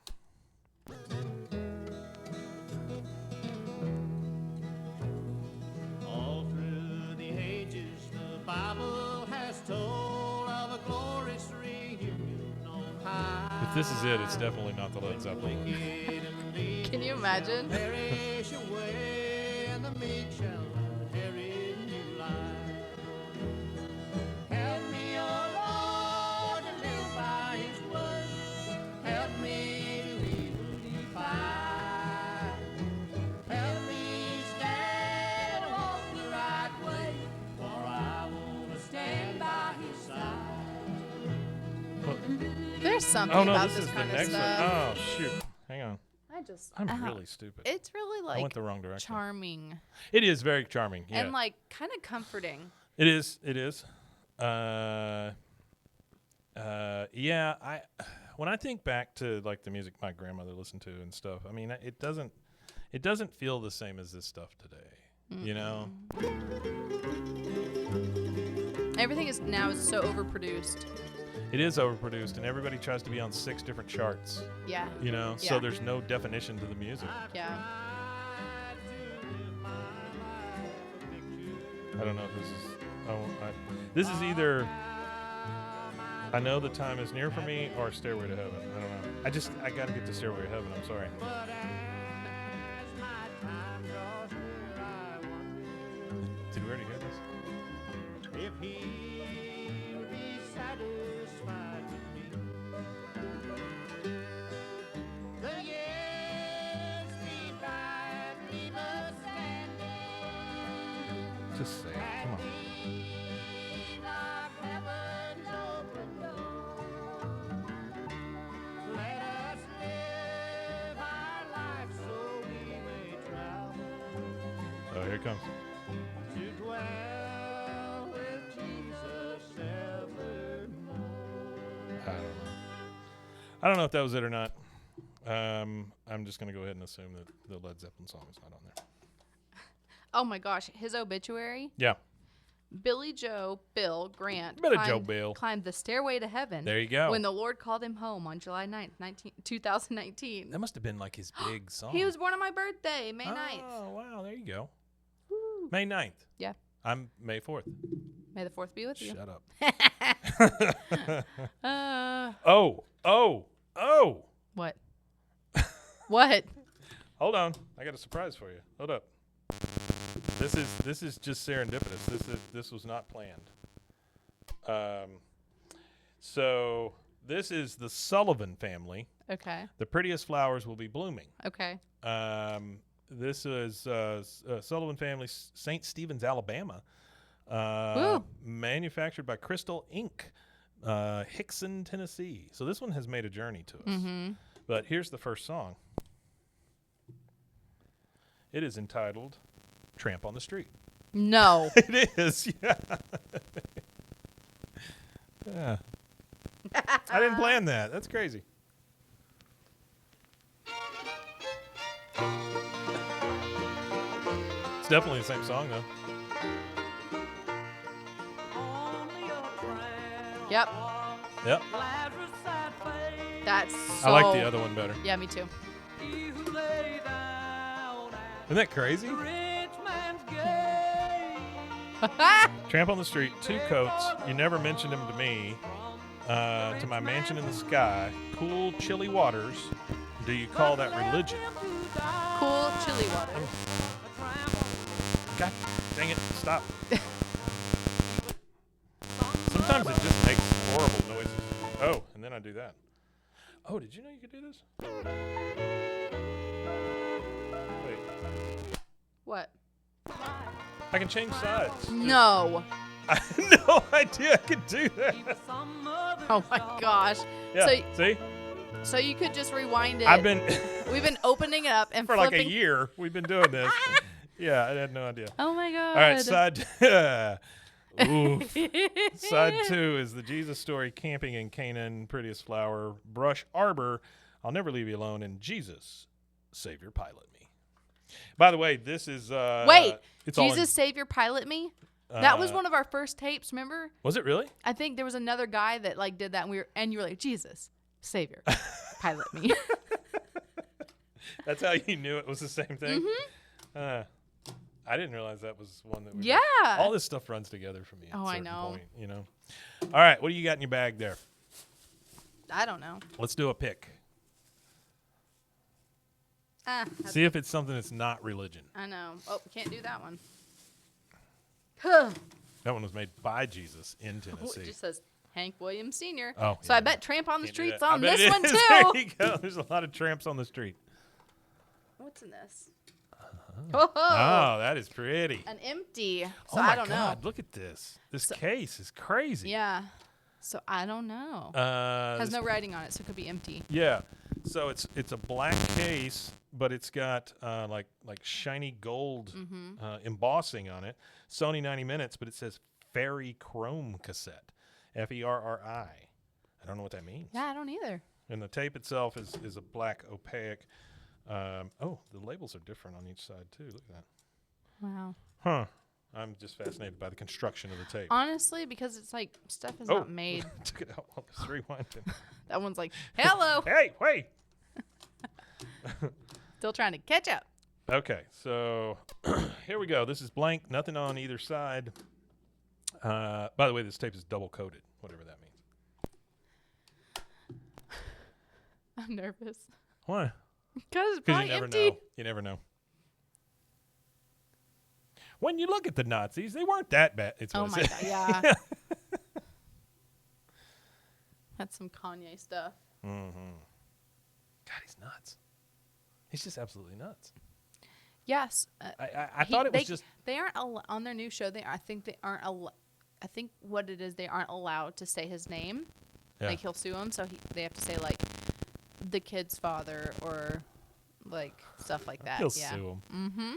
Speaker 5: All through the ages, the Bible has told of a glorious reunion on high.
Speaker 2: If this is it, it's definitely not the Led Zeppelin.
Speaker 3: Can you imagine?
Speaker 5: Perish away, and the meek shall inherit new life. Help me, O Lord, to live by His word. Help me to evil defy. Help me stand and walk the right way, for I want to stand by His side.
Speaker 3: There's something
Speaker 2: Oh, no,
Speaker 3: about
Speaker 2: this
Speaker 3: this
Speaker 2: is the
Speaker 3: kind of
Speaker 2: next one.
Speaker 3: stuff.
Speaker 2: Oh, shoot. Hang on.
Speaker 3: I just Just
Speaker 2: I'm really stupid.
Speaker 3: It's really
Speaker 2: I went the wrong direction.
Speaker 3: charming.
Speaker 2: It is very charming. Yeah.
Speaker 3: And like kind of comforting.
Speaker 2: It is. It is. Yeah. When I think back to like the music my grandmother listened to and stuff, I mean, it doesn't feel the same as this stuff today. You know.
Speaker 3: Everything is now so overproduced.
Speaker 2: It is overproduced, and everybody tries to be on 6 different charts.
Speaker 3: Yeah.
Speaker 2: You know, so there's no definition to the music.
Speaker 3: Yeah.
Speaker 2: I don't know if this is. This is either I Know the Time Is Near for Me or Stairway to Heaven. I don't know. I got to get to Stairway to Heaven. I'm sorry. Did we already hear this?
Speaker 5: If he'll be satisfied with me, the years beat by and leave us standing.
Speaker 2: Just say it. Come on.
Speaker 5: Leave our heaven's open door. Let us live our life so we may travel
Speaker 2: Oh, here it comes.
Speaker 5: to dwell with Jesus evermore.
Speaker 2: I don't know if that was it or not. I'm just going to go ahead and assume that the Led Zeppelin song is not on there.
Speaker 3: Oh my gosh, his obituary.
Speaker 2: Yeah.
Speaker 3: Billy Joe Bill Grant climbed the stairway to heaven.
Speaker 2: There you go.
Speaker 3: When the Lord called him home on July 9th, 2019.
Speaker 2: That must have been like his big song.
Speaker 3: He was born on my birthday, May 9th.
Speaker 2: Oh, wow. There you go.
Speaker 3: Woo.
Speaker 2: May 9th.
Speaker 3: Yeah.
Speaker 2: I'm May 4th.
Speaker 3: May the 4th be with you.
Speaker 2: Shut up.
Speaker 3: What? What?
Speaker 2: Hold on. I got a surprise for you. Hold up. This is just serendipitous. This was not planned. So this is the Sullivan family.
Speaker 3: Okay.
Speaker 2: The Prettiest Flowers Will Be Blooming.
Speaker 3: Okay.
Speaker 2: This is Sullivan family, St. Stephen's, Alabama. Manufactured by Crystal Inc., Hickson, Tennessee. So this one has made a journey to us.
Speaker 3: Mm-hmm.
Speaker 2: But here's the first song. It is entitled Tramp on the Street.
Speaker 3: No.
Speaker 2: It is, yeah. Yeah. I didn't plan that. That's crazy. It's definitely the same song, though.
Speaker 3: Yep.
Speaker 2: Yep.
Speaker 3: That's so...
Speaker 2: I like the other one better.
Speaker 3: Yeah, me too.
Speaker 2: Isn't that crazy? Tramp on the Street, 2 coats. You never mentioned him to me. To my mansion in the sky. Cool, chilly waters. Do you call that religion?
Speaker 3: Cool chili water.
Speaker 2: God dang it, stop. Sometimes it just makes horrible noises. Oh, and then I do that. Oh, did you know you could do this? Wait.
Speaker 3: What?
Speaker 2: I can change sides.
Speaker 3: No.
Speaker 2: I had no idea I could do that.
Speaker 3: Oh my gosh.
Speaker 2: Yeah, see?
Speaker 3: So you could just rewind it. We've been opening it up and
Speaker 2: for
Speaker 3: flipping.
Speaker 2: like a year. We've been doing this. Yeah, I had no idea.
Speaker 3: Oh my god.
Speaker 2: All right, side. Oof. Side 2 is the Jesus Story, Camping in Canaan, Prettiest Flower, Brush Arbor, I'll Never Leave You Alone, and Jesus, Savior, Pilot Me. By the way, this is
Speaker 3: Wait,
Speaker 2: it's
Speaker 3: Jesus, Savior, Pilot Me? That was one of our first tapes, remember?
Speaker 2: Was it really?
Speaker 3: I think there was another guy that like did that, and you were like, Jesus, Savior, Pilot Me.
Speaker 2: That's how you knew it was the same thing?
Speaker 3: Mm-hmm.
Speaker 2: I didn't realize that was one that we
Speaker 3: Yeah.
Speaker 2: did. All this stuff runs together for me.
Speaker 3: Oh,
Speaker 2: at a
Speaker 3: I
Speaker 2: certain
Speaker 3: know.
Speaker 2: Point, you know. All right, what do you got in your bag there?
Speaker 3: I don't know.
Speaker 2: Let's do a pick.
Speaker 3: See
Speaker 2: See if it's something that's not religion.
Speaker 3: I know. Oh, can't do that one.
Speaker 2: That one was made by Jesus in Tennessee.
Speaker 3: It just says Hank Williams Sr.
Speaker 2: Oh,
Speaker 3: so
Speaker 2: yeah,
Speaker 3: I bet Tramp on the
Speaker 2: Can't do
Speaker 3: Street's
Speaker 2: that. I
Speaker 3: on
Speaker 2: bet
Speaker 3: this
Speaker 2: it
Speaker 3: one
Speaker 2: is.
Speaker 3: too.
Speaker 2: There you go. There's a lot of tramps on the street.
Speaker 3: What's in this?
Speaker 2: Oh, that is pretty.
Speaker 3: An empty. So
Speaker 2: Oh my
Speaker 3: I don't
Speaker 2: God,
Speaker 3: know.
Speaker 2: look at this. This case is crazy.
Speaker 3: Yeah. So I don't know. Has
Speaker 2: this-
Speaker 3: no writing on it, so it could be empty.
Speaker 2: Yeah. So it's a black case, but it's got like shiny gold embossing on it. Sony 90 minutes, but it says Ferri chrome cassette, Ferri. I don't know what that means.
Speaker 3: Yeah, I don't either.
Speaker 2: And the tape itself is a black opaque. Oh, the labels are different on each side too. Look at that.
Speaker 3: Wow.
Speaker 2: Huh. I'm just fascinated by the construction of the tape.
Speaker 3: Honestly, because it's like stuff is not made.
Speaker 2: Took it out while I was rewinding.
Speaker 3: That one's like, hello.
Speaker 2: Hey, wait.
Speaker 3: Still trying to catch up.
Speaker 2: Okay, so here we go. This is blank, nothing on either side. By the way, this tape is double coated, whatever that means.
Speaker 3: I'm nervous.
Speaker 2: Why?
Speaker 3: Because it's
Speaker 2: Because
Speaker 3: probably
Speaker 2: you never
Speaker 3: empty.
Speaker 2: know. You never know. When you look at the Nazis, they weren't that bad. It's what
Speaker 3: Oh
Speaker 2: it
Speaker 3: my
Speaker 2: says.
Speaker 3: god, yeah. That's some Kanye stuff.
Speaker 2: Mm-hmm. God, he's nuts. He's just absolutely nuts.
Speaker 3: Yes.
Speaker 2: I thought it was just.
Speaker 3: They aren't on their new show. I think they aren't. I think what it is, they aren't allowed to say his name.
Speaker 2: Yeah.
Speaker 3: Like he'll sue him, so they have to say like the kid's father or like stuff like that.
Speaker 2: He'll
Speaker 3: yeah.
Speaker 2: sue him.
Speaker 3: Mm-hmm.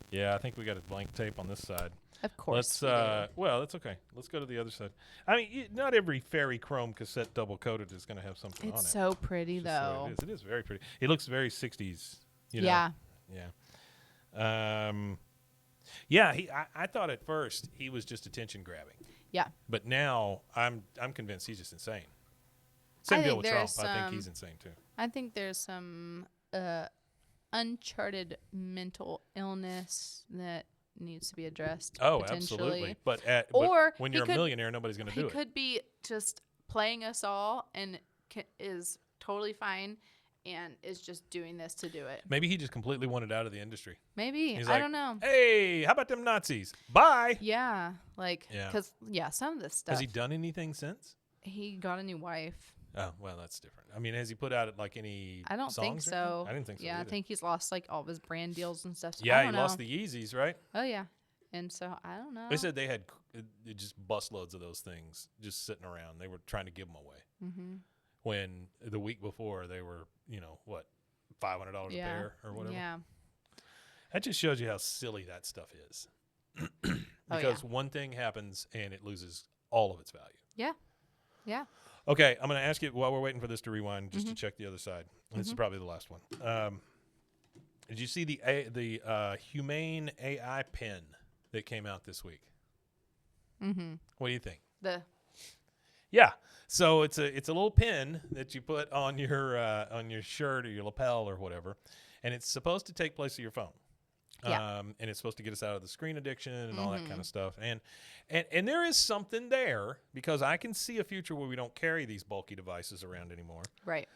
Speaker 2: Yeah, I think we got a blank tape on this side.
Speaker 3: Of course.
Speaker 2: Let's well, that's okay. Let's go to the other side. I mean, not every Ferri chrome cassette double coated is going to have something on it.
Speaker 3: It's so pretty
Speaker 2: It's just the way
Speaker 3: though.
Speaker 2: it is very pretty. It looks very 60s. You know?
Speaker 3: Yeah.
Speaker 2: Yeah. Yeah. I thought at first he was just attention grabbing,
Speaker 3: Yeah.
Speaker 2: but now I'm convinced he's just insane. Same
Speaker 3: I
Speaker 2: deal
Speaker 3: think
Speaker 2: with Trump.
Speaker 3: there's
Speaker 2: I think
Speaker 3: some-
Speaker 2: he's insane too.
Speaker 3: I think there's some uncharted mental illness that needs to be addressed.
Speaker 2: Oh,
Speaker 3: potentially.
Speaker 2: absolutely. But
Speaker 3: Or
Speaker 2: when
Speaker 3: he
Speaker 2: you're a
Speaker 3: could-
Speaker 2: millionaire, nobody's going to
Speaker 3: He
Speaker 2: do it.
Speaker 3: could be just playing us all and is totally fine and is just doing this to do it.
Speaker 2: Maybe he just completely wanted out of the industry.
Speaker 3: Maybe.
Speaker 2: He's
Speaker 3: I
Speaker 2: like,
Speaker 3: don't know.
Speaker 2: Hey, how about them Nazis? Bye.
Speaker 3: Yeah. Like,
Speaker 2: Yeah.
Speaker 3: because, some of this stuff.
Speaker 2: Has he done anything since?
Speaker 3: He got a new wife.
Speaker 2: Oh, well, that's different. I mean, has he put out like any
Speaker 3: I don't think
Speaker 2: songs or
Speaker 3: so.
Speaker 2: anything? I didn't think so
Speaker 3: Yeah, I
Speaker 2: either.
Speaker 3: think he's lost like all of his brand deals and stuff. So
Speaker 2: Yeah,
Speaker 3: I
Speaker 2: he
Speaker 3: don't
Speaker 2: lost
Speaker 3: know.
Speaker 2: the Yeezys, right?
Speaker 3: Oh, yeah. And so I don't know.
Speaker 2: They said they had just busloads of those things just sitting around. They were trying to give them away.
Speaker 3: Mm-hmm.
Speaker 2: When the week before they were, what, $500 a pair or whatever.
Speaker 3: Yeah.
Speaker 2: That just shows you how silly that stuff is. Because one thing happens and it loses all of its value.
Speaker 3: Yeah. Yeah.
Speaker 2: Okay, I'm going to ask you while we're waiting for this to rewind, just to check the other side. This is probably the last one. Did you see the Humane AI pen that came out this week?
Speaker 3: Mm-hmm.
Speaker 2: What do you think?
Speaker 3: Yeah.
Speaker 2: So it's a little pin that you put on your shirt or your lapel or whatever, and it's supposed to take place of your phone.
Speaker 3: Yeah.
Speaker 2: And it's supposed to get us out of the screen addiction and all that kind of stuff. And there is something there because I can see a future where we don't carry these bulky devices around anymore.
Speaker 3: Right.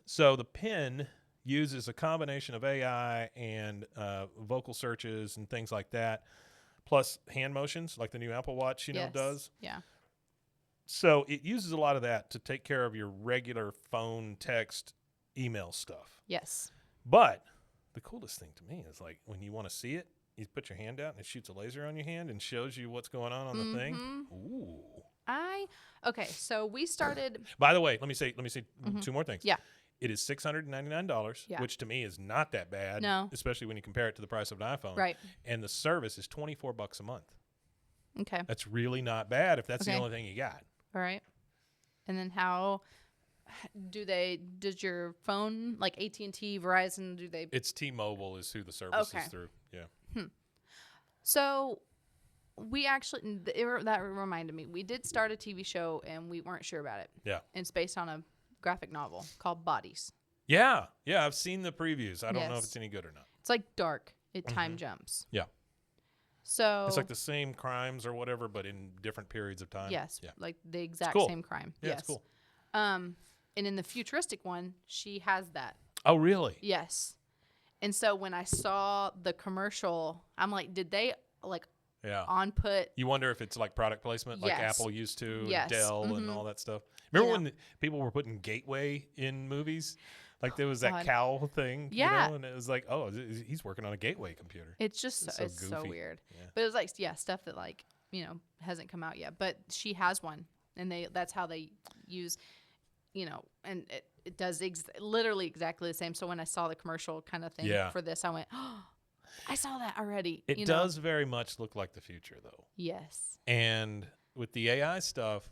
Speaker 2: So the pen uses a combination of AI and vocal searches and things like that, plus hand motions like the new Apple Watch, does.
Speaker 3: Yeah.
Speaker 2: So it uses a lot of that to take care of your regular phone, text, email stuff.
Speaker 3: Yes.
Speaker 2: But the coolest thing to me is like when you want to see it, you put your hand out and it shoots a laser on your hand and shows you what's going on the thing. Ooh.
Speaker 3: Okay, so we started.
Speaker 2: By the way, let me say two more things.
Speaker 3: Yeah.
Speaker 2: It is $699,
Speaker 3: Yeah.
Speaker 2: which to me is not that bad.
Speaker 3: No.
Speaker 2: Especially when you compare it to the price of an iPhone.
Speaker 3: Right.
Speaker 2: And the service is $24 a month.
Speaker 3: Okay.
Speaker 2: That's really not bad if that's the
Speaker 3: Okay.
Speaker 2: only thing you got.
Speaker 3: All right. And then how does your phone, like AT&T, Verizon, do they?
Speaker 2: It's T-Mobile is who the service is through. Yeah.
Speaker 3: So we actually, that reminded me, we did start a TV show and we weren't sure about it.
Speaker 2: Yeah.
Speaker 3: And it's based on a graphic novel called Bodies.
Speaker 2: Yeah. Yeah. I've seen the previews. I don't know if
Speaker 3: Yes.
Speaker 2: it's any good or not.
Speaker 3: It's like dark. It time jumps.
Speaker 2: Yeah.
Speaker 3: So
Speaker 2: It's like the same crimes or whatever, but in different periods of time.
Speaker 3: yes,
Speaker 2: Yeah.
Speaker 3: like the exact
Speaker 2: cool.
Speaker 3: same crime.
Speaker 2: Yeah,
Speaker 3: yes.
Speaker 2: it's cool.
Speaker 3: And in the futuristic one, she has that.
Speaker 2: Oh, really?
Speaker 3: Yes. And so when I saw the commercial, I'm like, did they like
Speaker 2: Yeah.
Speaker 3: put?
Speaker 2: You wonder if it's like product placement like
Speaker 3: Yes.
Speaker 2: Apple used to,
Speaker 3: Yes.
Speaker 2: and Dell and all that stuff. Remember when people were putting Gateway in movies? Like there was that
Speaker 3: God.
Speaker 2: cow thing,
Speaker 3: Yeah.
Speaker 2: and it was like, oh, he's working on a Gateway computer.
Speaker 3: It's just
Speaker 2: It's
Speaker 3: it's
Speaker 2: so
Speaker 3: so
Speaker 2: goofy.
Speaker 3: weird.
Speaker 2: Yeah.
Speaker 3: But it was like stuff that hasn't come out yet. But she has one, and that's how they use. and it does literally exactly the same. So when I saw the commercial kind of thing for this, I went, oh, I saw that already.
Speaker 2: It does very much look like the future, though.
Speaker 3: Yes.
Speaker 2: And with the AI stuff,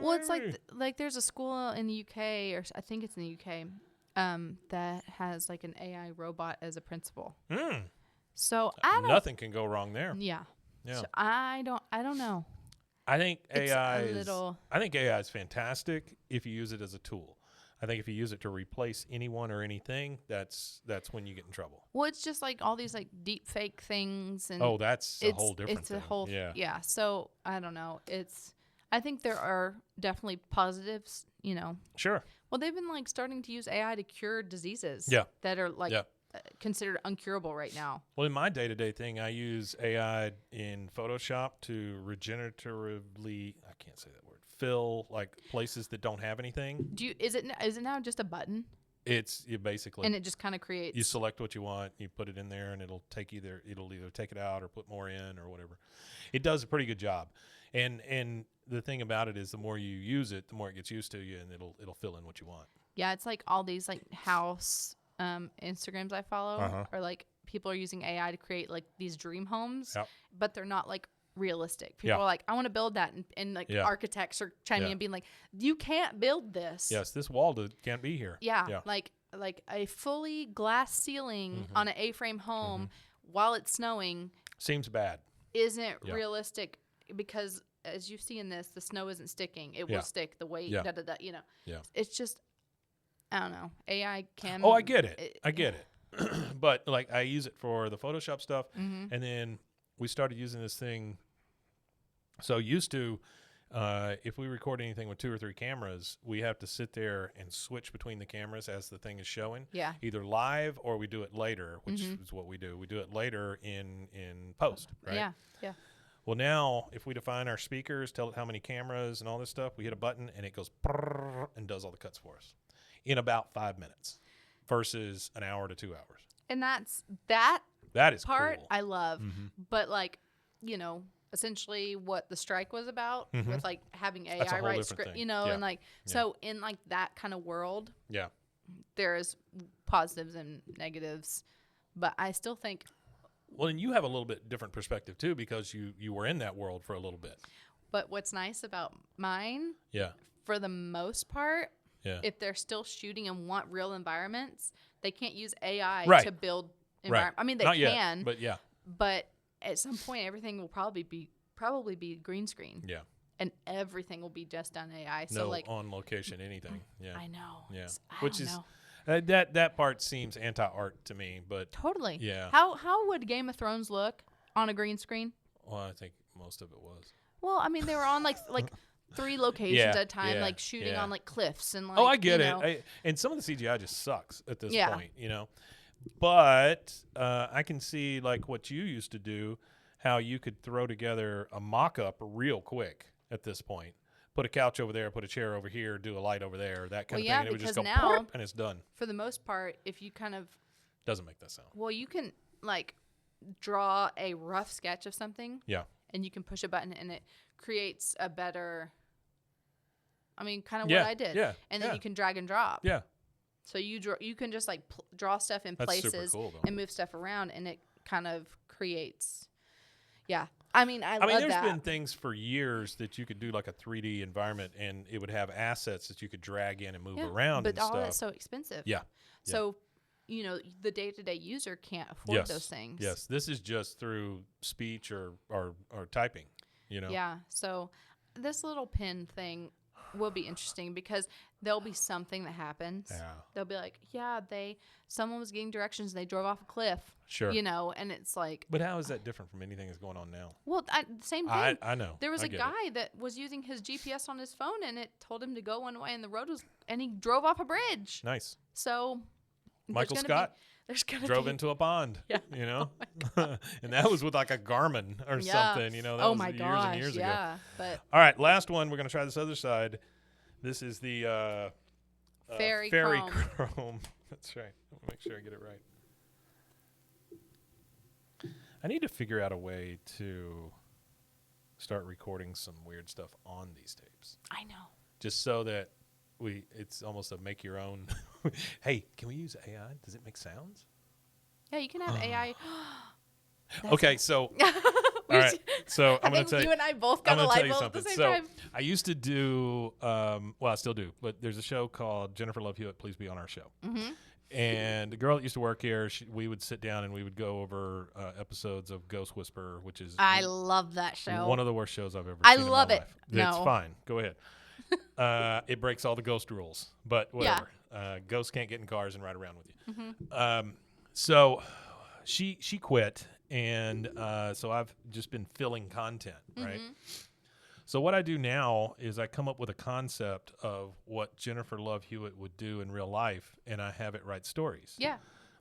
Speaker 3: well, it's like there's a school in the UK, or I think it's in the UK, that has like an AI robot as a principal. So
Speaker 2: nothing can go wrong there.
Speaker 3: Yeah. So I don't know.
Speaker 2: I think AI is fantastic if you use it as a tool. I think if you use it to replace anyone or anything, that's when you get in trouble.
Speaker 3: Well, it's just like all these like deep fake things, and
Speaker 2: that's a whole different thing.
Speaker 3: It's a whole yeah. So I don't know. I think there are definitely positives.
Speaker 2: Sure.
Speaker 3: Well, they've been like starting to use AI to cure diseases. That are like considered uncurable right now.
Speaker 2: Well, in my day-to-day thing, I use AI in Photoshop to regeneratively, I can't say that word, fill like places that don't have anything.
Speaker 3: Is it now just a button?
Speaker 2: It's basically,
Speaker 3: and it just kind of creates.
Speaker 2: You select what you want, you put it in there, and it'll either take it out or put more in or whatever. It does a pretty good job, and the thing about it is, the more you use it, the more it gets used to you, and it'll fill in what you want.
Speaker 3: Yeah, it's like all these like house Instagrams I follow, or like people are using AI to create like these dream homes, but they're not like realistic. People are like, I want to build that, and like architects are chiming in and being like, you can't build this.
Speaker 2: Yes, this wall can't be here.
Speaker 3: Yeah. Like a fully glass ceiling on an A-frame home while it's snowing
Speaker 2: seems bad.
Speaker 3: Isn't realistic, because as you see in this, the snow isn't sticking. It will stick the weight. It's just, I don't know. AI can.
Speaker 2: Oh, I get it. I get it. But like, I use it for the Photoshop stuff, and then we started using this thing. So used to, if we record anything with 2 or 3 cameras, we have to sit there and switch between the cameras as the thing is showing.
Speaker 3: Yeah.
Speaker 2: Either live or we do it later, which is what we do. We do it later in post, right?
Speaker 3: Yeah. Yeah.
Speaker 2: Well, now if we define our speakers, tell it how many cameras and all this stuff, we hit a button and it goes and does all the cuts for us in about 5 minutes versus an hour to 2 hours.
Speaker 3: And that is part
Speaker 2: cool.
Speaker 3: I love. But like, essentially what the strike was about with like having AI write script, and like, so in like that kind of world, there's positives and negatives, but I still think.
Speaker 2: Well, and you have a little bit different perspective too, because you were in that world for a little bit.
Speaker 3: But what's nice about mine, for the most part, if they're still shooting and want real environments, they can't use AI to build environment. I mean, they can, but at some point, everything will probably be green screen. Yeah. And everything will be just done AI. So
Speaker 2: no
Speaker 3: like
Speaker 2: on location anything. Yeah.
Speaker 3: I know.
Speaker 2: Yeah.
Speaker 3: Which is
Speaker 2: that part seems anti-art to me, but
Speaker 3: totally.
Speaker 2: Yeah.
Speaker 3: How would Game of Thrones look on a green screen?
Speaker 2: Well, I think most of it was.
Speaker 3: Well, I mean, they were on like 3 locations at a time, like shooting on like cliffs and like.
Speaker 2: Oh, I get it. And some of the CGI just sucks at this point, But I can see like what you used to do, how you could throw together a mock-up real quick at this point. Put a couch over there, put a chair over here, do a light over there, that kind of thing. And it would just go now, and it's done.
Speaker 3: For the most part, if you kind of.
Speaker 2: Doesn't make that sound.
Speaker 3: Well, you can like draw a rough sketch of something. Yeah. And you can push a button and it creates a better. I mean, kind of what I did. Yeah. And then you can drag and drop. Yeah. So you can just like draw stuff in places and move stuff around, and it kind of creates. Yeah. I mean, I love
Speaker 2: there's been things for years that you could do like a 3D environment, and it would have assets that you could drag in and move around.
Speaker 3: But
Speaker 2: and
Speaker 3: all
Speaker 2: stuff.
Speaker 3: that's so expensive. Yeah. So, the day-to-day user can't afford those things.
Speaker 2: Yes. This is just through speech or typing.
Speaker 3: Yeah. So this little pin thing will be interesting because there'll be something that happens. Yeah. They'll be like, someone was getting directions and they drove off a cliff. Sure. And it's like.
Speaker 2: But how is that different from anything that's going on now?
Speaker 3: Well, same thing.
Speaker 2: I know.
Speaker 3: There was a guy that was using his GPS on his phone, and it told him to go one way, and the road and he drove off a bridge. Nice. So.
Speaker 2: Michael Scott drove into a pond. Yeah. And that was with like a Garmin or something. That was years and years ago. But all right, last one. We're gonna try this other side. This is the
Speaker 3: Ferri
Speaker 2: Chrome. That's right. I'll make sure I get it right. I need to figure out a way to start recording some weird stuff on these tapes.
Speaker 3: I know.
Speaker 2: Just so that it's almost a make your own. Hey, can we use AI? Does it make sounds?
Speaker 3: Yeah, you can have AI.
Speaker 2: Okay, so all right. So I'm going to tell you.
Speaker 3: You and I both got
Speaker 2: I'm
Speaker 3: a
Speaker 2: going to tell
Speaker 3: light
Speaker 2: you
Speaker 3: bulb at the
Speaker 2: something.
Speaker 3: same
Speaker 2: So
Speaker 3: time.
Speaker 2: I used to do, well, I still do, but there's a show called Jennifer Love Hewitt, Please Be on Our Show.
Speaker 3: Mm-hmm.
Speaker 2: And the girl that used to work here, we would sit down and we would go over episodes of Ghost Whisperer, which is
Speaker 3: I love that show.
Speaker 2: one of the worst shows I've ever
Speaker 3: I
Speaker 2: seen in
Speaker 3: love
Speaker 2: my
Speaker 3: it.
Speaker 2: life.
Speaker 3: No.
Speaker 2: It's fine. Go ahead. It breaks all the ghost rules, but whatever. Ghosts can't get in cars and ride around with you.
Speaker 3: Mm-hmm.
Speaker 2: So she quit, and so I've just been filling content, right?
Speaker 3: Mm-hmm.
Speaker 2: So what I do now is I come up with a concept of what Jennifer Love Hewitt would do in real life, and I have it write stories.
Speaker 3: Yeah.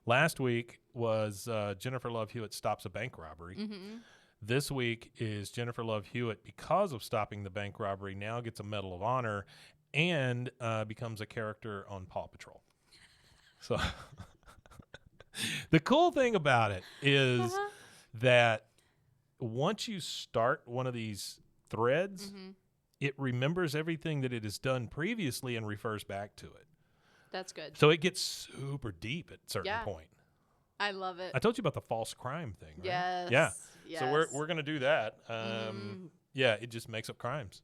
Speaker 2: Last week was Jennifer Love Hewitt stops a bank robbery.
Speaker 3: Mm-hmm.
Speaker 2: This week is Jennifer Love Hewitt, because of stopping the bank robbery, now gets a Medal of Honor and becomes a character on Paw Patrol. So the cool thing about it is that once you start one of these threads, it remembers everything that it has done previously and refers back to it.
Speaker 3: That's good.
Speaker 2: So it gets super deep at a certain point.
Speaker 3: I love it.
Speaker 2: I told you about the false crime thing, right?
Speaker 3: Yes.
Speaker 2: Yeah.
Speaker 3: Yes.
Speaker 2: So we're going to do that. Yeah, it just makes up crimes.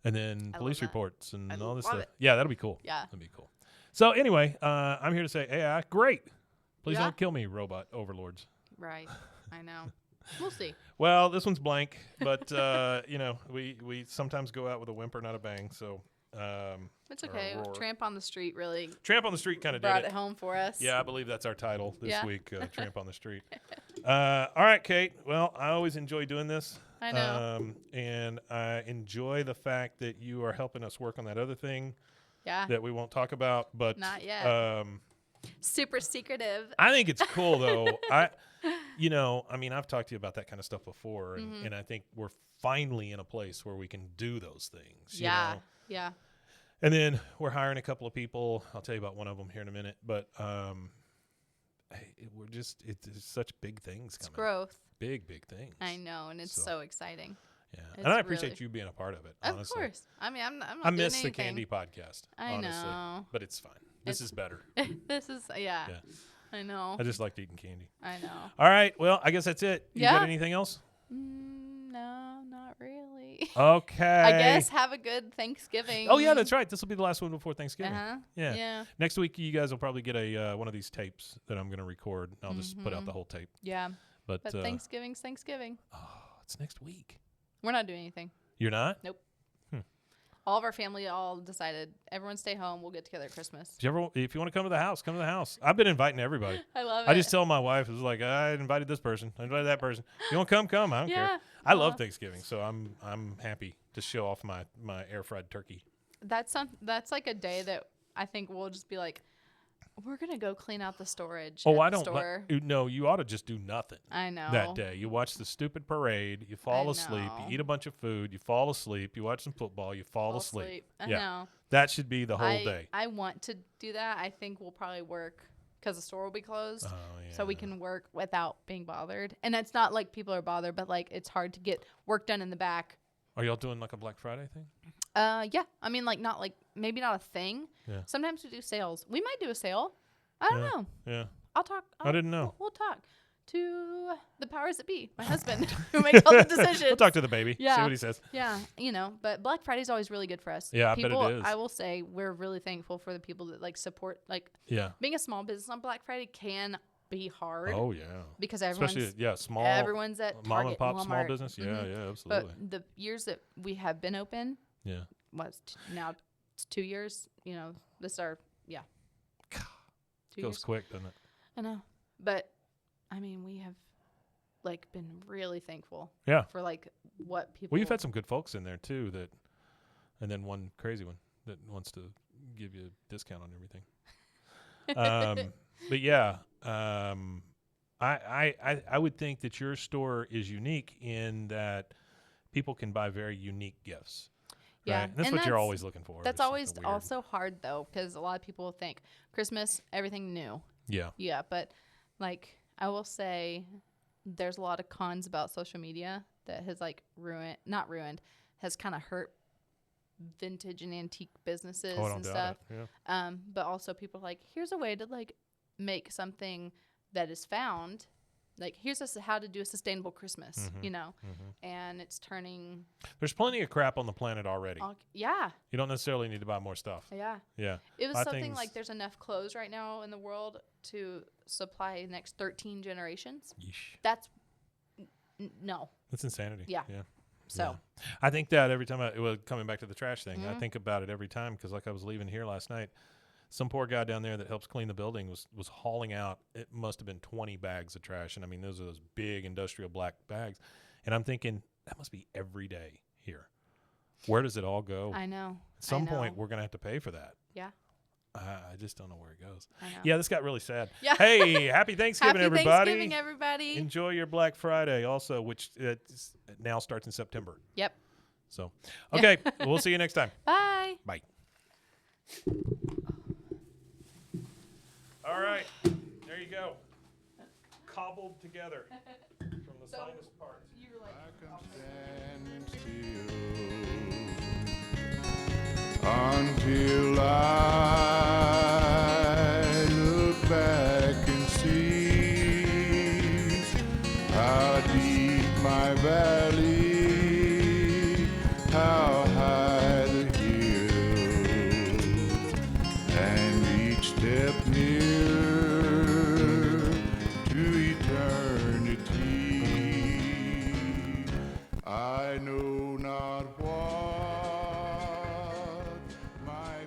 Speaker 2: And then
Speaker 3: I
Speaker 2: police
Speaker 3: love that.
Speaker 2: reports and
Speaker 3: I
Speaker 2: all this
Speaker 3: love
Speaker 2: stuff.
Speaker 3: it.
Speaker 2: Yeah, that'll be cool.
Speaker 3: Yeah.
Speaker 2: That'll be cool. So anyway, I'm here to say AI, great. Please
Speaker 3: Yeah.
Speaker 2: don't kill me, robot overlords.
Speaker 3: Right. I know. We'll see.
Speaker 2: Well, this one's blank, but you know, we sometimes go out with a whimper, not a bang. So
Speaker 3: It's
Speaker 2: or a
Speaker 3: okay.
Speaker 2: roar.
Speaker 3: Tramp on the Street really
Speaker 2: Tramp on the Street kind of did
Speaker 3: brought
Speaker 2: it.
Speaker 3: it home for us.
Speaker 2: Yeah, I believe that's our title this
Speaker 3: Yeah.
Speaker 2: week, Tramp on the Street. All right, Kate. Well, I always enjoy doing this.
Speaker 3: I know.
Speaker 2: And I enjoy the fact that you are helping us work on that other thing
Speaker 3: Yeah.
Speaker 2: that we won't talk about. But
Speaker 3: Not yet. Super secretive.
Speaker 2: I think it's cool, though. I mean, I've talked to you about that kind of stuff before, and I think we're finally in a place where we can do those things. You
Speaker 3: Yeah.
Speaker 2: know?
Speaker 3: Yeah.
Speaker 2: And then we're hiring a couple of people. I'll tell you about one of them here in a minute. But we're just, it's such big things
Speaker 3: It's
Speaker 2: coming.
Speaker 3: growth.
Speaker 2: Big things.
Speaker 3: I know, and it's so exciting.
Speaker 2: Yeah.
Speaker 3: It's
Speaker 2: And I appreciate
Speaker 3: really-
Speaker 2: you being a part of it,
Speaker 3: Of
Speaker 2: honestly.
Speaker 3: course. I mean, I'm not
Speaker 2: I
Speaker 3: doing
Speaker 2: miss the
Speaker 3: anything.
Speaker 2: Candy podcast,
Speaker 3: I
Speaker 2: honestly.
Speaker 3: know.
Speaker 2: But it's fine. This is better.
Speaker 3: This is, yeah.
Speaker 2: Yeah.
Speaker 3: I know.
Speaker 2: I just liked eating candy.
Speaker 3: I know.
Speaker 2: All right. Well, I guess that's it. You got
Speaker 3: Yeah.
Speaker 2: anything else?
Speaker 3: No, not really.
Speaker 2: Okay.
Speaker 3: I guess have a good Thanksgiving.
Speaker 2: Oh, yeah, that's right. This will be the last one before Thanksgiving.
Speaker 3: Uh-huh.
Speaker 2: Yeah.
Speaker 3: Yeah.
Speaker 2: Next week, you guys will probably get a one of these tapes that I'm going to record. I'll just put out the whole tape.
Speaker 3: Yeah.
Speaker 2: But
Speaker 3: But Thanksgiving's Thanksgiving.
Speaker 2: it's next week.
Speaker 3: We're not doing anything.
Speaker 2: You're not?
Speaker 3: Nope. All of our family all decided everyone stay home. We'll get together at Christmas.
Speaker 2: If you want to come to the house, come to the house. I've been inviting everybody.
Speaker 3: I love it.
Speaker 2: I just tell my wife, it was like, I invited this person. I invited that person. You want to come? I don't care.
Speaker 3: Yeah.
Speaker 2: I love Thanksgiving, so I'm happy to show off my air fried turkey.
Speaker 3: That's like a day that I think we'll just be like, we're gonna go clean out the storage.
Speaker 2: Oh,
Speaker 3: at
Speaker 2: I
Speaker 3: the
Speaker 2: don't.
Speaker 3: store.
Speaker 2: No, you ought to just do nothing.
Speaker 3: I know.
Speaker 2: That day, you watch the stupid parade. You fall asleep.
Speaker 3: know.
Speaker 2: You eat a bunch of food. You fall asleep. You watch some football. You fall asleep.
Speaker 3: I
Speaker 2: Yeah,
Speaker 3: know.
Speaker 2: that should be the whole day.
Speaker 3: I want to do that. I think we'll probably work because the store will be closed.
Speaker 2: Oh, yeah.
Speaker 3: So we can work without being bothered. And it's not like people are bothered, but like it's hard to get work done in the back.
Speaker 2: Are y'all doing like a Black Friday thing?
Speaker 3: Yeah. I mean, like not like maybe not a thing.
Speaker 2: Yeah.
Speaker 3: Sometimes we do sales. We might do a sale. I don't know.
Speaker 2: Yeah.
Speaker 3: I'll talk.
Speaker 2: I didn't know.
Speaker 3: We'll talk to the powers that be, my husband, who makes all the decisions.
Speaker 2: We'll talk to the baby. See
Speaker 3: Yeah.
Speaker 2: what he says.
Speaker 3: Yeah, but Black Friday's always really good for us.
Speaker 2: Yeah, I bet it is.
Speaker 3: I will say we're really thankful for the people that like support. Like,
Speaker 2: Yeah.
Speaker 3: being a small business on Black Friday can be hard.
Speaker 2: Oh yeah.
Speaker 3: Because everyone's
Speaker 2: Especially small.
Speaker 3: everyone's at
Speaker 2: mom
Speaker 3: Target,
Speaker 2: and pop small
Speaker 3: Walmart.
Speaker 2: business. Yeah,
Speaker 3: Mhm.
Speaker 2: yeah, absolutely.
Speaker 3: But the years that we have been open,
Speaker 2: Yeah.
Speaker 3: now it's 2 years. You know, this is our 2
Speaker 2: Goes
Speaker 3: years.
Speaker 2: quick, doesn't it?
Speaker 3: I know, but I mean, we have like been really thankful.
Speaker 2: Yeah.
Speaker 3: For like what people.
Speaker 2: Well, you've had some good folks in there too. And then one crazy one that wants to give you a discount on everything. But yeah, I would think that your store is unique in that people can buy very unique gifts.
Speaker 3: Yeah,
Speaker 2: Right? And that's what you're always looking for.
Speaker 3: That's
Speaker 2: is
Speaker 3: always
Speaker 2: something weird.
Speaker 3: also hard though, because a lot of people think Christmas, everything new.
Speaker 2: Yeah.
Speaker 3: Yeah, but like I will say, there's a lot of cons about social media that has like not ruined, has kind of hurt vintage and antique businesses
Speaker 2: I don't
Speaker 3: and
Speaker 2: doubt
Speaker 3: stuff.
Speaker 2: it. Yeah.
Speaker 3: But also people are like, here's a way to like make something that is found. Like, here's how to do a sustainable Christmas, you know, and it's turning.
Speaker 2: There's plenty of crap on the planet already.
Speaker 3: Yeah.
Speaker 2: You don't necessarily need to buy more stuff.
Speaker 3: Yeah.
Speaker 2: Yeah.
Speaker 3: It was something like there's enough clothes right now in the world to supply the next 13 generations.
Speaker 2: Yeesh.
Speaker 3: That's no.
Speaker 2: That's insanity.
Speaker 3: Yeah.
Speaker 2: Yeah.
Speaker 3: So.
Speaker 2: Yeah. I think that every time coming back to the trash thing, I think about it every time because like I was leaving here last night, some poor guy down there that helps clean the building was hauling out, it must have been 20 bags of trash. And I mean, those are those big industrial black bags. And I'm thinking that must be every day here. Where does it all go?
Speaker 3: I know.
Speaker 2: At some point, we're going to have to pay for that.
Speaker 3: Yeah.
Speaker 2: I just don't know where it goes.
Speaker 3: I know.
Speaker 2: Yeah, this got really sad.
Speaker 3: Yeah.
Speaker 2: Hey, happy Thanksgiving,
Speaker 3: Happy
Speaker 2: everybody.
Speaker 3: Thanksgiving, everybody.
Speaker 2: Enjoy your Black Friday also, which now starts in September.
Speaker 3: Yep.
Speaker 2: So, okay, we'll see you next time.
Speaker 3: Bye.
Speaker 2: Bye. All right, there you go. Cobbled together from the finest parts.
Speaker 4: Until I look back and see how deep my valley, how high the hill, and each step nearer to eternity. I know not what my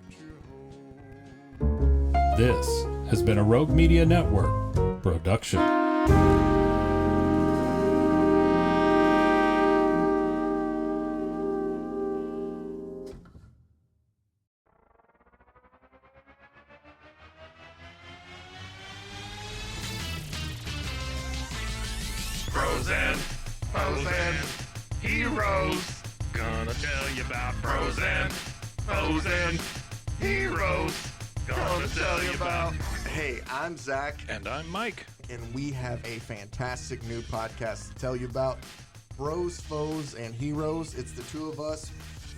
Speaker 4: future holds.
Speaker 2: This has been a Rogue Media Network production.
Speaker 6: Frozen heroes. Gonna tell you about frozen heroes. Gonna tell you about.
Speaker 7: Hey, I'm Zach,
Speaker 2: And I'm Mike.
Speaker 7: and we have a fantastic new podcast to tell you about. Bros, Foes, and Heroes. It's the two of us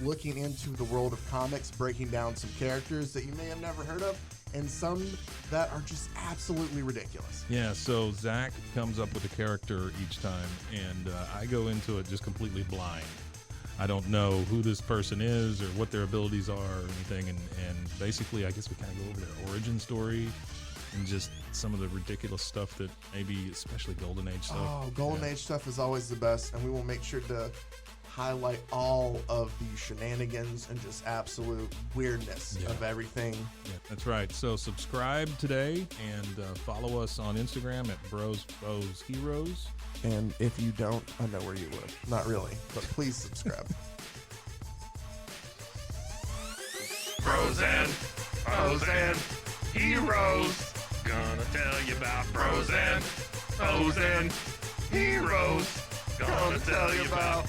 Speaker 7: looking into the world of comics, breaking down some characters that you may have never heard of, and some that are just absolutely ridiculous.
Speaker 8: Yeah, so Zach comes up with a character each time, and I go into it just completely blind. I don't know who this person is or what their abilities are or anything, and basically I guess we kind of go over their origin story and just some of the ridiculous stuff that maybe, especially Golden Age stuff.
Speaker 7: Oh, Golden Age stuff is always the best, and we will make sure to highlight all of the shenanigans and just absolute weirdness of everything.
Speaker 8: Yeah, that's right. So subscribe today and follow us on Instagram at Bros Foes Heroes.
Speaker 7: And if you don't, I know where you live. Not really, but please subscribe.
Speaker 6: Frozen heroes. Gonna tell you about frozen heroes. Gonna tell you about.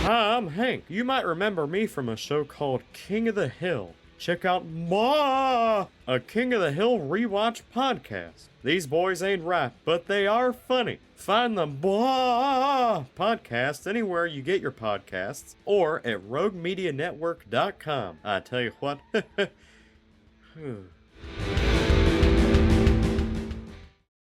Speaker 9: Hi, I'm Hank. You might remember me from a show called King of the Hill. Check out a King of the Hill rewatch podcast. These boys ain't right, but they are funny. Find the podcast anywhere you get your podcasts or at roguemedianetwork.com. I tell you what.